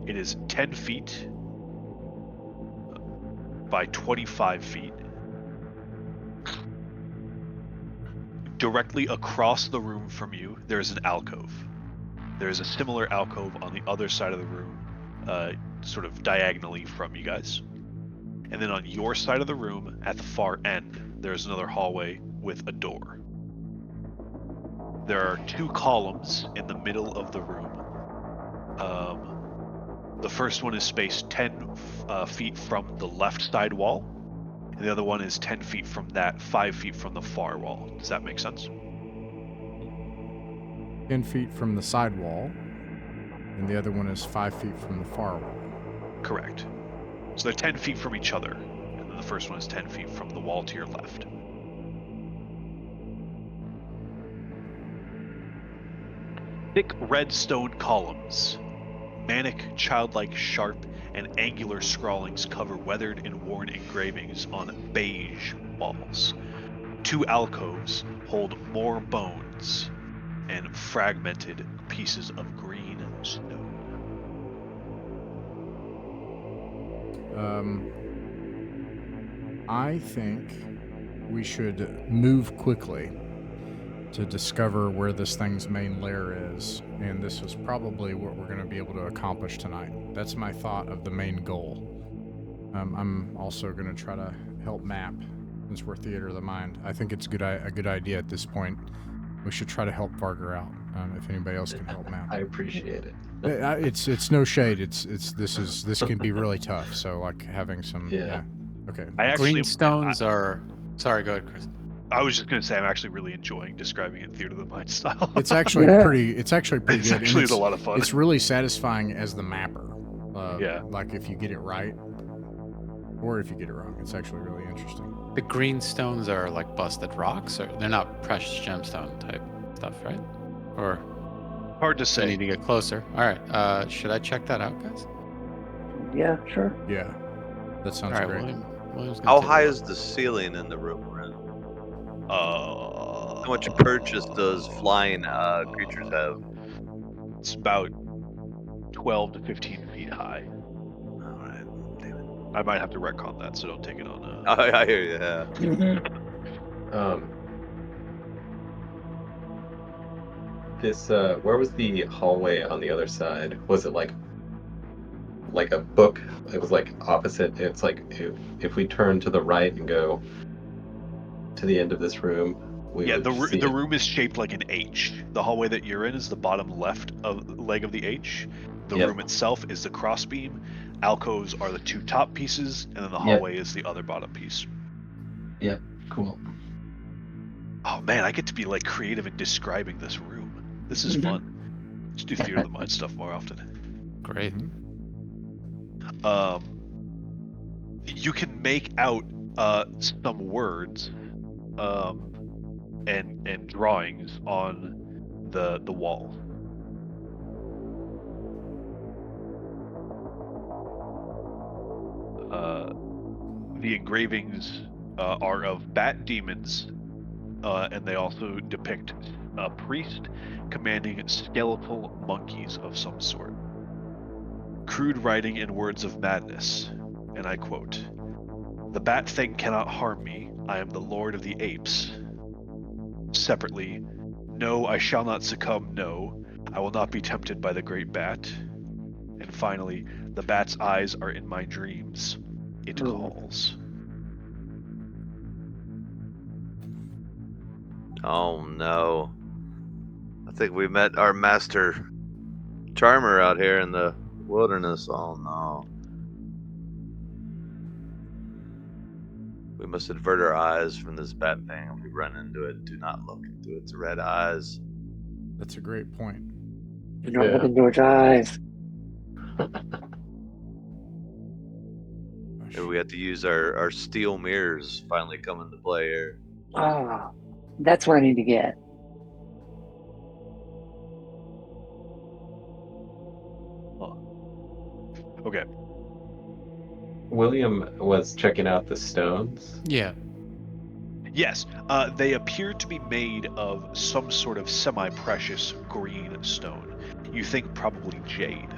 It is 10 feet by 25 feet. Directly across the room from you, there's an alcove. There's a similar alcove on the other side of the room, sort of diagonally from you guys. And then on your side of the room, at the far end, there's another hallway with a door. There are 2 columns in the middle of the room. The first one is spaced 10 feet from the left side wall, and the other one is 10 feet from that, 5 feet from the far wall. Does that make sense? 10 feet from the side wall, and the other one is 5 feet from the far wall. Correct. So they're 10 feet from each other, and then the first one is 10 feet from the wall to your left. Thick red stone columns. Manic, childlike, sharp, and angular scrawlings cover weathered and worn engravings on beige walls. 2 alcoves hold more bones and fragmented pieces of green stone. I think we should move quickly to discover where this thing's main lair is, and this is probably what we're going to be able to accomplish tonight. That's my thought of the main goal. I'm also going to try to help map, since we're Theater of the Mind. I think it's a good idea at this point. We should try to help Varger out, if anybody else can help map. I appreciate it. It's no shade. This can be really tough. So like having some. Yeah. Okay. Green stones are Sorry, go ahead, Chris. I was just gonna say I'm actually really enjoying describing it Theater of the Mind style. It's actually Yeah. pretty. It's actually pretty It's good. actually and a lot of fun. It's really satisfying as the mapper. Yeah. Like if you get it right, or if you get it wrong, it's actually really interesting. The green stones are like busted rocks, or they're not precious gemstone type stuff, right? Or Hard to I say. need to get closer. All right. Should I check that out, guys? Yeah, sure. Yeah, that sounds All right, great. William's gonna How take a high look. is the ceiling in the room we're in? How How much purchase does flying creatures have? It's about 12 to 15 feet high. All right. Damn it. I might have to retcon that, so don't take it on. I hear you. Yeah. This where was the hallway on the other side? Was it like a book? It was like opposite. It's like if we turn to the right and go to the end of this room, we Yeah, would the see it. room is shaped like an H. The hallway that you're in is the bottom left leg of the H. The Yep. room itself is the crossbeam. Alcoves are the two top pieces, and then the Yep. hallway is the other bottom piece. Yep. Cool. Oh man, I get to be like creative in describing this room. This is fun. Let's do Theater of the Mind stuff more often. Great. You can make out some words and drawings on the wall. The engravings are of bat demons, and they also depict a priest commanding skeletal monkeys of some sort. Crude writing in words of madness, and I quote, "The bat thing cannot harm me. I am the lord of the apes." Separately, "No, I shall not succumb. No, I will not be tempted by the great bat." And finally, "The bat's eyes are in my dreams. It calls." Oh no. I think we met our master charmer out here in the wilderness. Oh no. We must avert our eyes from this bat thing. If we run into it, do not look into its red eyes. That's a great point. Do not look into its eyes. Maybe we have to use our steel mirrors finally come into play here. Ah, that's what I need to get. Okay. William was checking out the stones. Yeah. Yes, they appear to be made of some sort of semi-precious green stone. You think probably jade.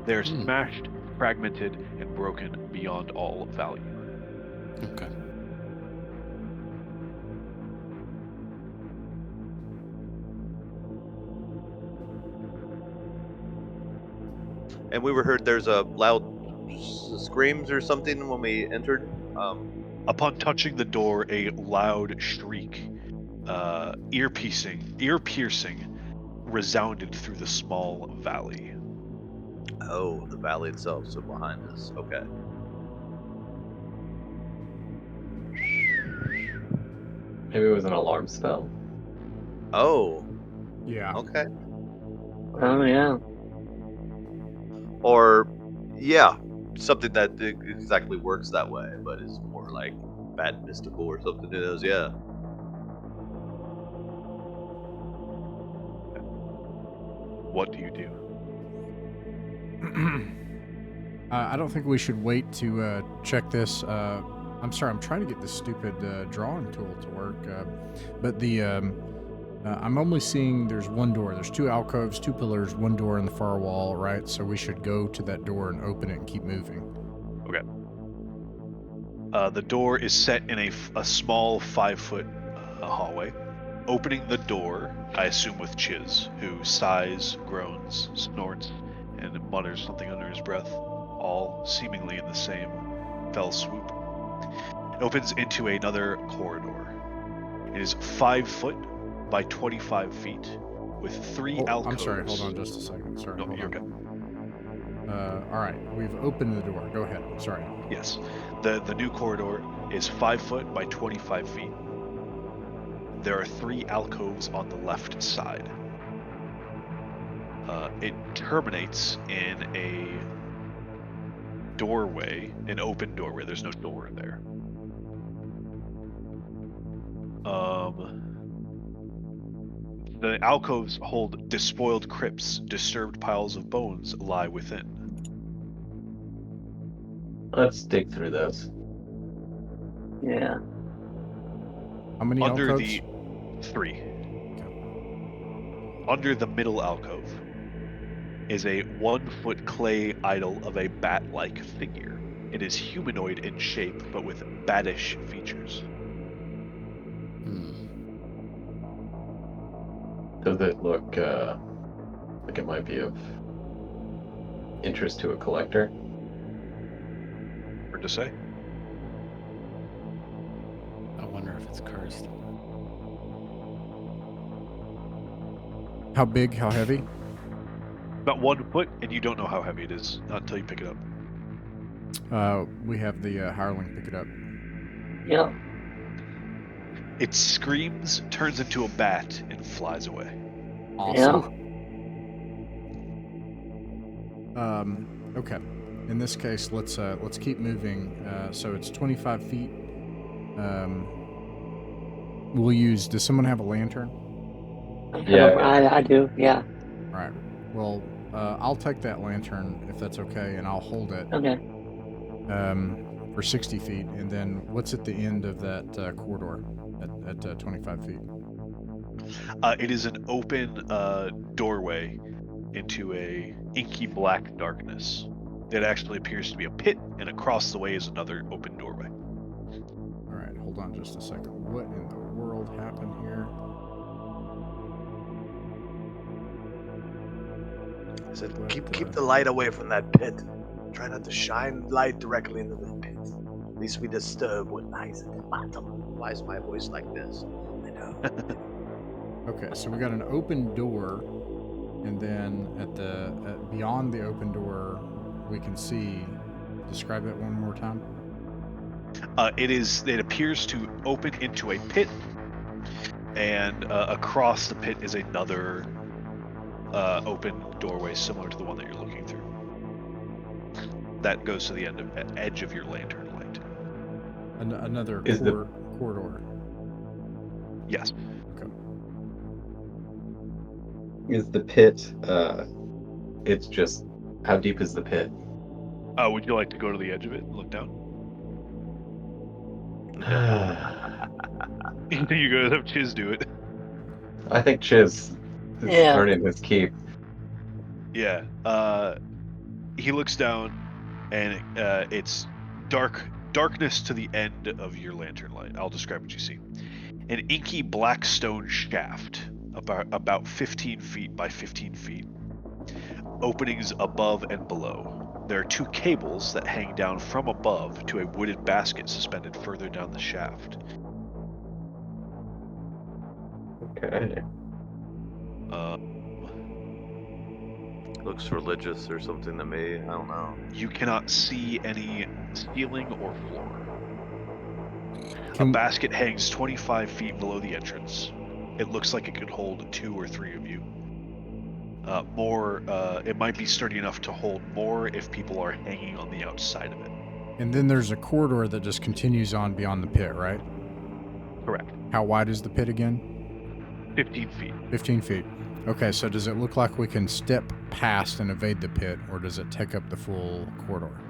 They're smashed, fragmented, and broken beyond all value. Okay. And we were heard there's a loud screams or something when we entered. Upon touching the door, a loud shriek, ear-piercing, resounded through the small valley. Oh, the valley itself, so behind us. Okay. Maybe it was an alarm spell. Oh, Yeah. okay. Oh, yeah. Or, yeah, something that exactly works that way, but is more like bad mystical or something. It is, yeah. What do you do? I don't think we should wait to check this. I'm sorry, I'm trying to get this stupid drawing tool to work. But I'm only seeing there's one door. There's two alcoves, two pillars, one door in the far wall, right? So we should go to that door and open it and keep moving. Okay. The door is set in a small 5-foot hallway. Opening the door, I assume with Chiz, who sighs, groans, snorts, and mutters something under his breath, all seemingly in the same fell swoop. It opens into another corridor. It is 5 foot by 25 feet, with 3 alcoves. I'm sorry, hold on just a second. Sorry, No, hold you're on. All right, we've opened the door. Go ahead. Sorry. Yes. The new corridor is 5 foot by 25 feet. There are 3 alcoves on the left side. It terminates in a doorway, an open doorway. There's no door there. The alcoves hold despoiled crypts. Disturbed piles of bones lie within. Let's dig through those. Yeah. How many Under alcoves? the 3. Under the middle alcove is a 1-foot clay idol of a bat-like figure. It is humanoid in shape, but with batish features. Does it look like it might be of interest to a collector? Hard to say. I wonder if it's cursed. How big? How heavy? About 1 foot, and you don't know how heavy it is, not until you pick it up. We have the hireling pick it up. Yeah. It screams, turns into a bat, and flies away. Awesome. Okay. In this case, let's keep moving. So it's 25 feet. We'll use. Does someone have a lantern? I do. Yeah. All right. Well, I'll take that lantern if that's okay, and I'll hold it. Okay. For 60 feet, and then what's at the end of that corridor at 25 feet? It is an open doorway into a inky black darkness. It actually appears to be a pit, and across the way is another open doorway. All right, hold on just a second. What in the world happened here? So keep the light away from that pit. Try not to shine light directly into the pit. At least we disturb what lies at the bottom. Why is my voice like this? I know. Okay, so we got an open door, and then beyond the open door, we can see. Describe that one more time. It appears to open into a pit, and across the pit is another open doorway similar to the one that you're looking through. That goes to the edge of your lantern light. Another corridor. Yes. Okay. Is the pit? It's just. How deep is the pit? Would you like to go to the edge of it and look down? You go have Chiz do it. I think Chiz is earning his keep. Yeah. He looks down, and it's darkness to the end of your lantern light. I'll describe what you see. An inky black stone shaft, about 15 feet by 15 feet. Openings above and below. There are 2 cables that hang down from above to a wooden basket suspended further down the shaft. Okay. Looks religious or something to me. I don't know. You cannot see any ceiling or floor. A Can- basket hangs 25 feet below the entrance. It looks like it could hold 2 or 3 of you. It might be sturdy enough to hold more if people are hanging on the outside of it. And then there's a corridor that just continues on beyond the pit, right? Correct. How wide is the pit again? 15 feet. 15 feet. Okay, so does it look like we can step past and evade the pit, or does it take up the full corridor?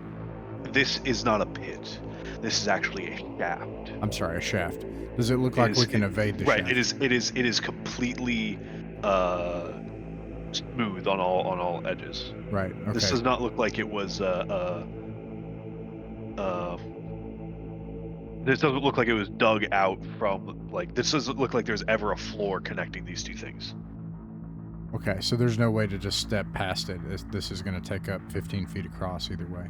This is not a pit. This is actually a shaft. I'm sorry, a shaft. Does it look like we can evade the shaft? Right. It is completely smooth on all edges. Right. Okay. This does not look like it was this doesn't look like it was dug out from, like, this doesn't look like there's ever a floor connecting these 2 things. Okay, so there's no way to just step past it. This is going to take up 15 feet across either way.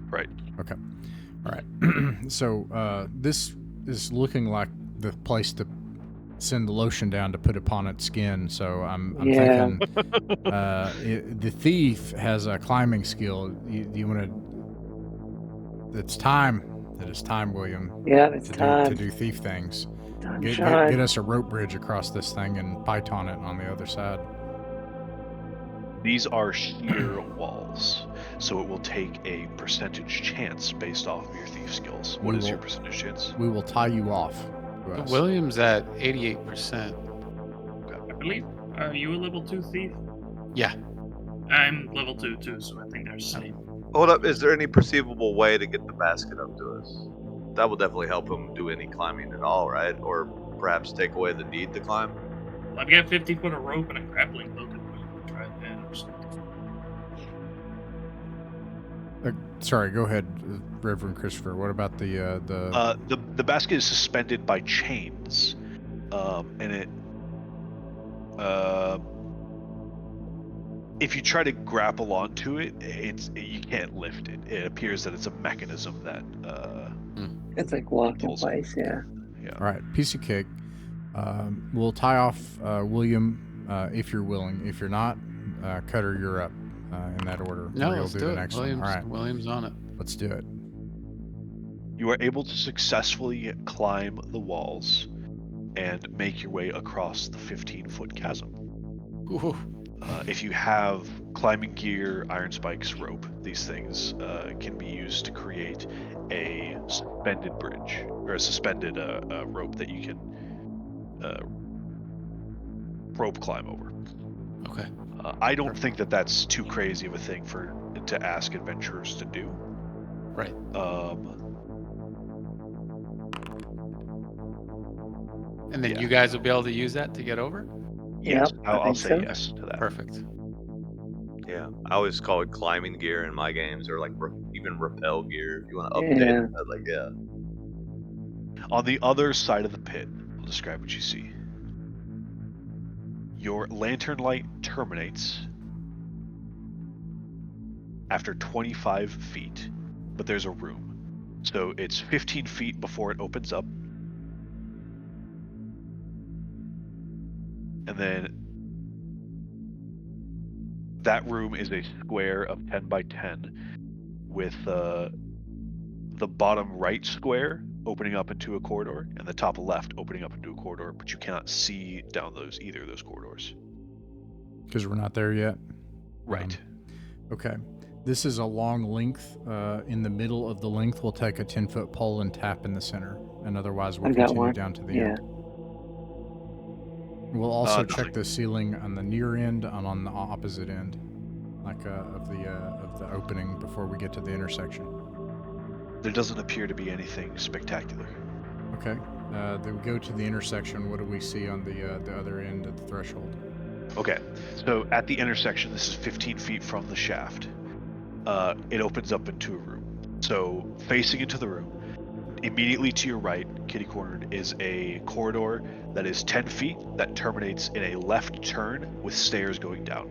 Right. Okay. All right. So this is looking like the place to send the lotion down to put upon its skin. So I'm Yeah. thinking the thief has a climbing skill. Do you want to? It's time. It is time, William. Yeah, it's to time. do thief things. Time to Get shine. us a rope bridge across this thing and python it on the other side. These are sheer walls, so it will take a percentage chance based off of your thief skills. What is your percentage chance? We will tie you off. to us. William's at 88%. I believe. Are you a level 2 thief? Yeah. I'm level 2 too, so I think they're the same. Hold up, is there any perceivable way to get the basket up to us? That will definitely help him do any climbing at all, right? Or perhaps take away the need to climb? Well, I've got 50 foot of rope and a grappling hook if we could try that or something. Sorry, go ahead, Reverend Christopher. What about The basket is suspended by chains, and it if you try to grapple onto it, you can't lift it. It appears that it's a mechanism that It's like locked in pulls place, yeah. All right, piece of cake. We'll tie off William if you're willing. If you're not, Cutter, you're up in that order. No, We'll let's do do the it. next one. All right, William's on it. let's do it. you are able to successfully climb the walls and make your way across the 15-foot chasm. Ooh. If you have climbing gear, iron spikes, rope, these things can be used to create a suspended bridge or a suspended rope that you can rope climb over. Okay. I don't think that that's too crazy of a thing to ask adventurers to do. Right. And then you guys will be able to use that to get over? Yes, Yep, I I'll think say so. yes to that. Perfect. Yeah, I always call it climbing gear in my games, or like even rappel gear if you want to update it. Like, yeah. On the other side of the pit, I'll describe what you see. Your lantern light terminates after 25 feet, but there's a room. So it's 15 feet before it opens up. And then that room is a square of 10 by 10 with the bottom right square opening up into a corridor and the top left opening up into a corridor, but you cannot see down either of those corridors. Because we're not there yet. Right. Okay. This is a long length. In the middle of the length, we'll take a 10-foot pole and tap in the center, and otherwise we'll I've got continue one. down to the Yeah. end. We'll also check nothing. the ceiling on the near end and on the opposite end, like of the opening before we get to the intersection. There doesn't appear to be anything spectacular. Okay. Then we go to the intersection. What do we see on the other end of the threshold? Okay, so at the intersection, this is 15 feet from the shaft. It opens up into a room. So facing into the room, immediately to your right, kitty-cornered, is a corridor that is 10 feet that terminates in a left turn with stairs going down.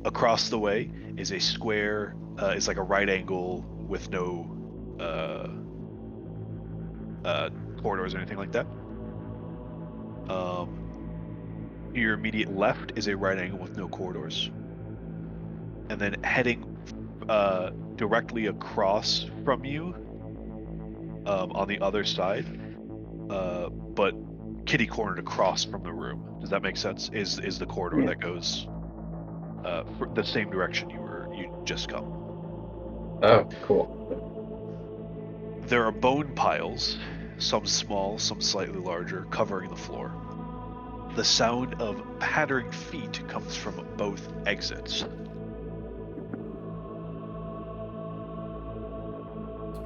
Across the way is a square, it's like a right angle with no corridors or anything like that. To your immediate left is a right angle with no corridors. And then heading directly across from you on the other side, but kitty-cornered across from the room. Does that make sense? Is the corridor that goes for the same direction you just come. Oh, cool. There are bone piles, some small, some slightly larger, covering the floor. The sound of pattering feet comes from both exits.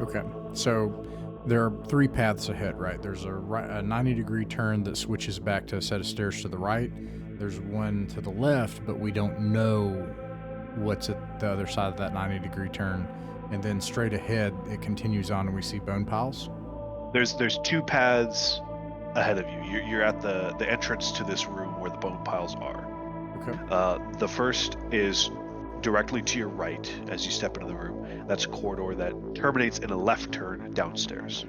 Okay, so there are three paths ahead, right? There's a 90-degree turn that switches back to a set of stairs to the right. There's one to the left, but we don't know what's at the other side of that 90-degree turn. And then straight ahead, it continues on, and we see bone piles. There's two paths ahead of you. You're at the entrance to this room where the bone piles are. Okay. The first is directly to your right as you step into the room. That's a corridor that terminates in a left turn downstairs.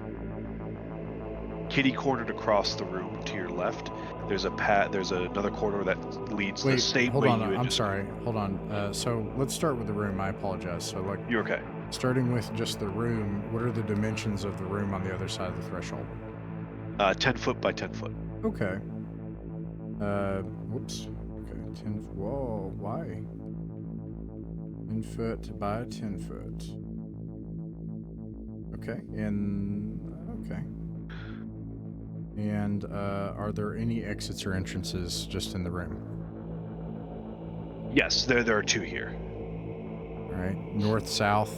kitty-cornered across the room to your left. There's another corridor that leads the Wait, same hold way on. you had I'm just- sorry. Hold on. So let's start with the room. I apologize. So, like, You're okay. starting with just the room, what are the dimensions of the room on the other side of the threshold? 10 foot by 10 foot. Okay. Whoops. Okay, 10. Whoa, why? 10 foot by 10 foot. Okay, okay. And are there any exits or entrances just in the room? Yes, there are 2 here. All right, north, south,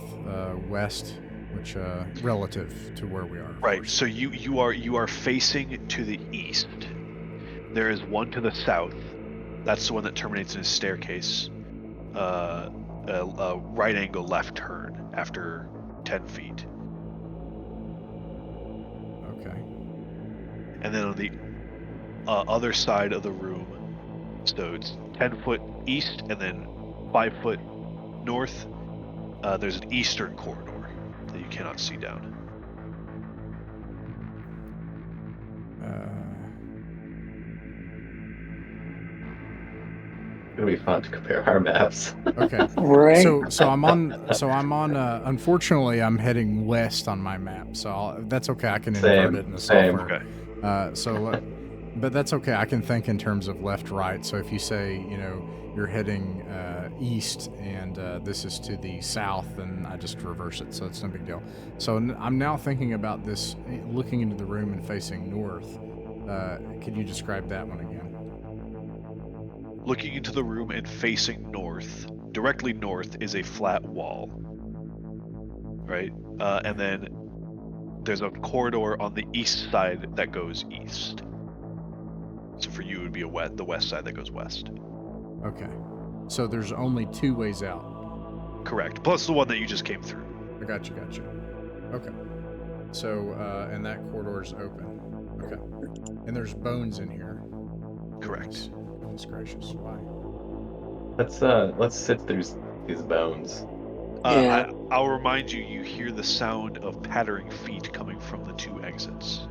west, which relative to where we are. of Right. course. So you are facing to the east. There is one to the south. That's the one that terminates in a staircase. A right angle left turn after 10 feet. Okay. And then on the other side of the room, so it's 10 foot east and then 5 foot north, there's an eastern corridor that you cannot see down. It's gonna be fun to compare our maps. Okay. Right. So I'm on. Unfortunately, I'm heading west on my map. So that's okay. I can invert it in the same. software. Okay. But that's okay. I can think in terms of left, right. So if you say, you're heading east and this is to the south, then I just reverse it. So it's no big deal. So I'm now thinking about this, looking into the room and facing north. Could you describe that one again? Looking into the room and facing north, directly north is a flat wall. Right? And then there's a corridor on the east side that goes east. So for you, it would be the west side that goes west. Okay. So there's only 2 ways out. Correct. Plus the one that you just came through. I got you. Okay. So, and that corridor's open. Okay. And there's bones in here. Correct. Goodness gracious. Why? Let's sit through these bones. Yeah. I'll remind you, you hear the sound of pattering feet coming from the 2 exits.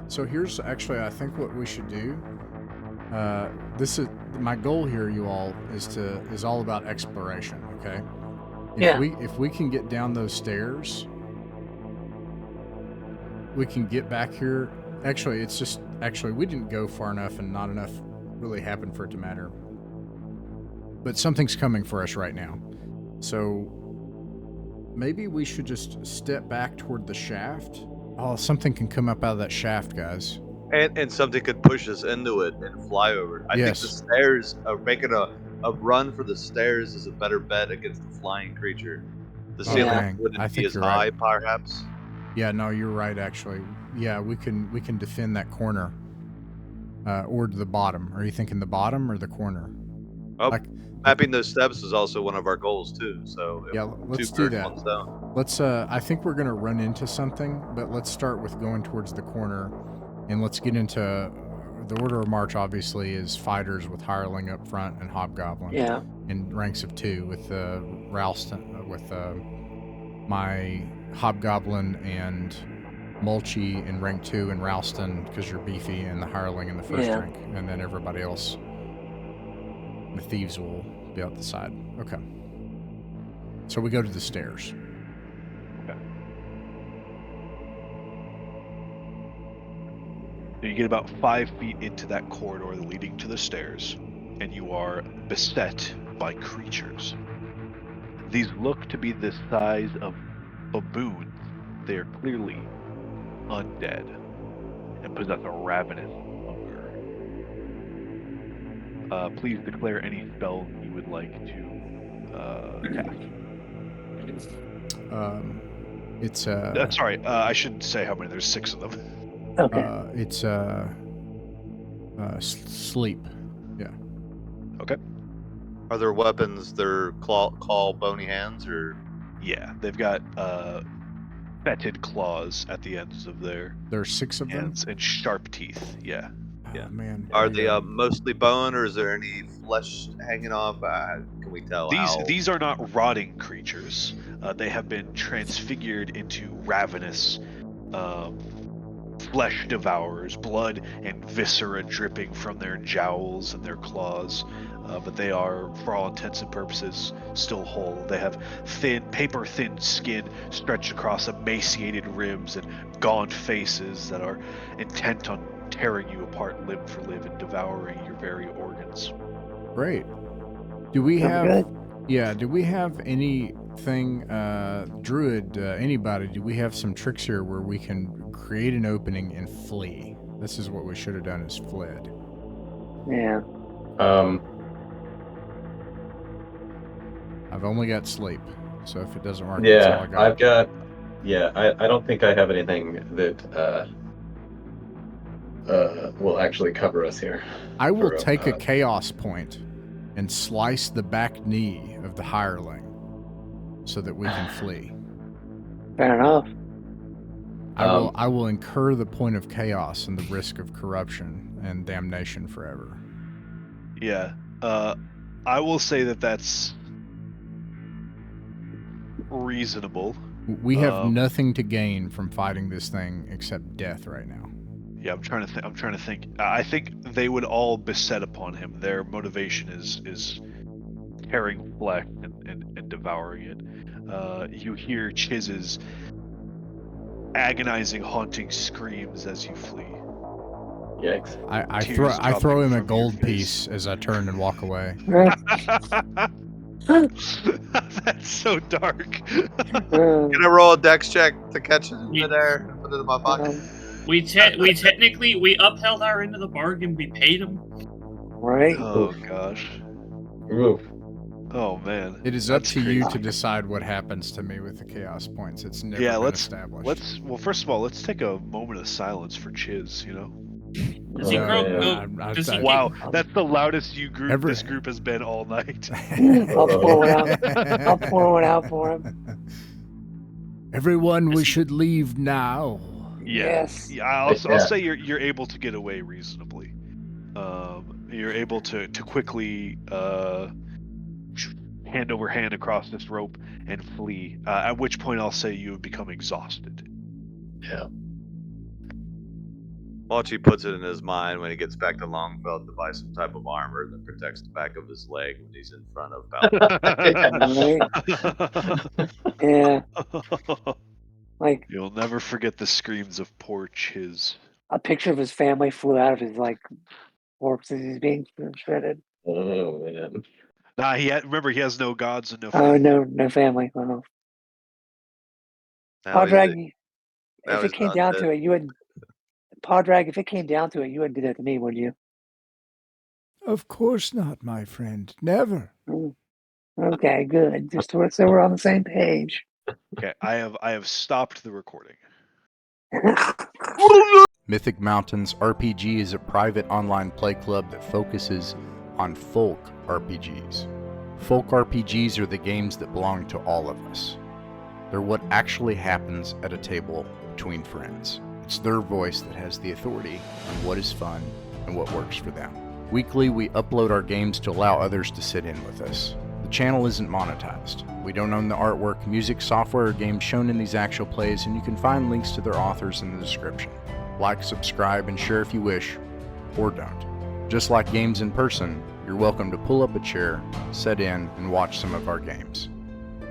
So here's actually, I think what we should do. This is my goal here, you all, is all about exploration. Okay. If we can get down those stairs, we can get back here. Actually, we didn't go far enough, and not enough really happened for it to matter. But something's coming for us right now, so maybe we should just step back toward the shaft. Oh, something can come up out of that shaft, guys. And something could push us into it and fly over. I think the stairs, making a run for the stairs is a better bet against the flying creature. The ceiling wouldn't be as high, perhaps. Yeah, no, you're right, actually. Yeah, we can defend that corner. Or to the bottom. Are you thinking the bottom or the corner? Oh, mapping those steps is also one of our goals too. So yeah, let's do that. Let's. I think we're gonna run into something, but let's start with going towards the corner, and let's get into the order of march. Obviously, is fighters with hireling up front and hobgoblin. Yeah. In ranks of 2 with Ralston, with my hobgoblin and Mulchy in rank 2 and Ralston because you're beefy, and the hireling in the first rank, and then everybody else. The thieves will be out the side. Okay. So we go to the stairs. Okay. You get about 5 feet into that corridor leading to the stairs, and you are beset by creatures. These look to be the size of baboons. They are clearly undead and possess a ravenous hunger. Please declare any spells you would like to cast. It's sorry, I shouldn't say how many. There's 6 of them. Okay. It's sleep. Yeah. Okay. Are there weapons? They're claw bony hands, or Yeah, they've got fetid claws at the ends of their There's 6 of them. hands and sharp teeth. Yeah. Yeah. Man. are they mostly bone, or is there any flesh hanging off? Can we tell? These are not rotting creatures. They have been transfigured into ravenous flesh devourers, blood and viscera dripping from their jowls and their claws. But they are, for all intents and purposes, still whole. They have paper-thin skin stretched across emaciated ribs and gaunt faces that are intent on tearing you apart limb for limb and devouring your very organs. Great. Do we Sounds have? good. Yeah. Do we have anything, Druid? Anybody? Do we have some tricks here where we can create an opening and flee? This is what we should have done: is fled. Yeah. I've only got sleep, so if it doesn't work, that's all I Yeah, got. I've got. Yeah, I don't think I have anything that will actually cover us here. I will for, take a chaos point and slice the back knee of the hireling so that we can flee. Fair enough. I will incur the point of chaos and the risk of corruption and damnation forever. Yeah. I will say that that's reasonable. We have nothing to gain from fighting this thing except death right now. Yeah, I'm trying to think. I think they would all beset upon him. Their motivation is tearing flesh and devouring it. You hear Chiz's agonizing, haunting screams as you flee. Yikes. I throw him a from your gold face. piece as I turn and walk away. That's so dark. Can I roll a dex check to catch it in midair and put it in my pocket? We technically upheld our end of the bargain. We paid him. Right? Oh gosh. Oof. Oh man. It is up That's to you crazy. to decide what happens to me with the chaos points. It's never Yeah, been let's established. well, first of all, let's take a moment of silence for Chiz. Does he Oh, grow? yeah. Does he Wow, that's the loudest Every- this group has been all night. I'll pour one out. I'll pour one out for him. Everyone, we should leave now. Yes. Yeah, I'll Yeah. say you're able to get away reasonably. You're able to quickly hand over hand across this rope and flee. At which point I'll say you have become exhausted. Yeah. Machi puts it in his mind when he gets back to Longfelt to buy some type of armor that protects the back of his leg when he's in front of Balor. Right? Yeah. Like You'll never forget the screams of poor Chiz. a picture of his family flew out of his corpse as he's being shredded. Oh man. Nah, remember he has no gods and no Oh family. no family. Oh. Now he's Podrag, now if he's it came not down dead. to it, you wouldn't. Podrag, if it came down to it, you wouldn't do that to me, would you? Of course not, my friend. Never. Okay, good. Just so we're on the same page. Okay, I have stopped the recording. Mythic Mountains RPG is a private online play club that focuses on folk RPGs. Folk RPGs are the games that belong to all of us. They're what actually happens at a table between friends. It's their voice that has the authority on what is fun and what works for them. Weekly, we upload our games to allow others to sit in with us. The channel isn't monetized. We don't own the artwork, music, software, or games shown in these actual plays, and you can find links to their authors in the description. Like, subscribe, and share if you wish, or don't. Just like games in person, you're welcome to pull up a chair, sit in, and watch some of our games.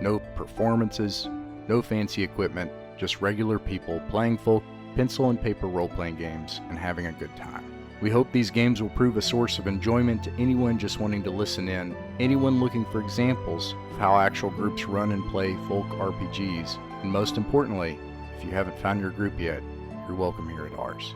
No performances, no fancy equipment, just regular people playing folk pencil and paper role-playing games and having a good time. We hope these games will prove a source of enjoyment to anyone just wanting to listen in, anyone looking for examples of how actual groups run and play folk RPGs, and most importantly, if you haven't found your group yet, you're welcome here at ours.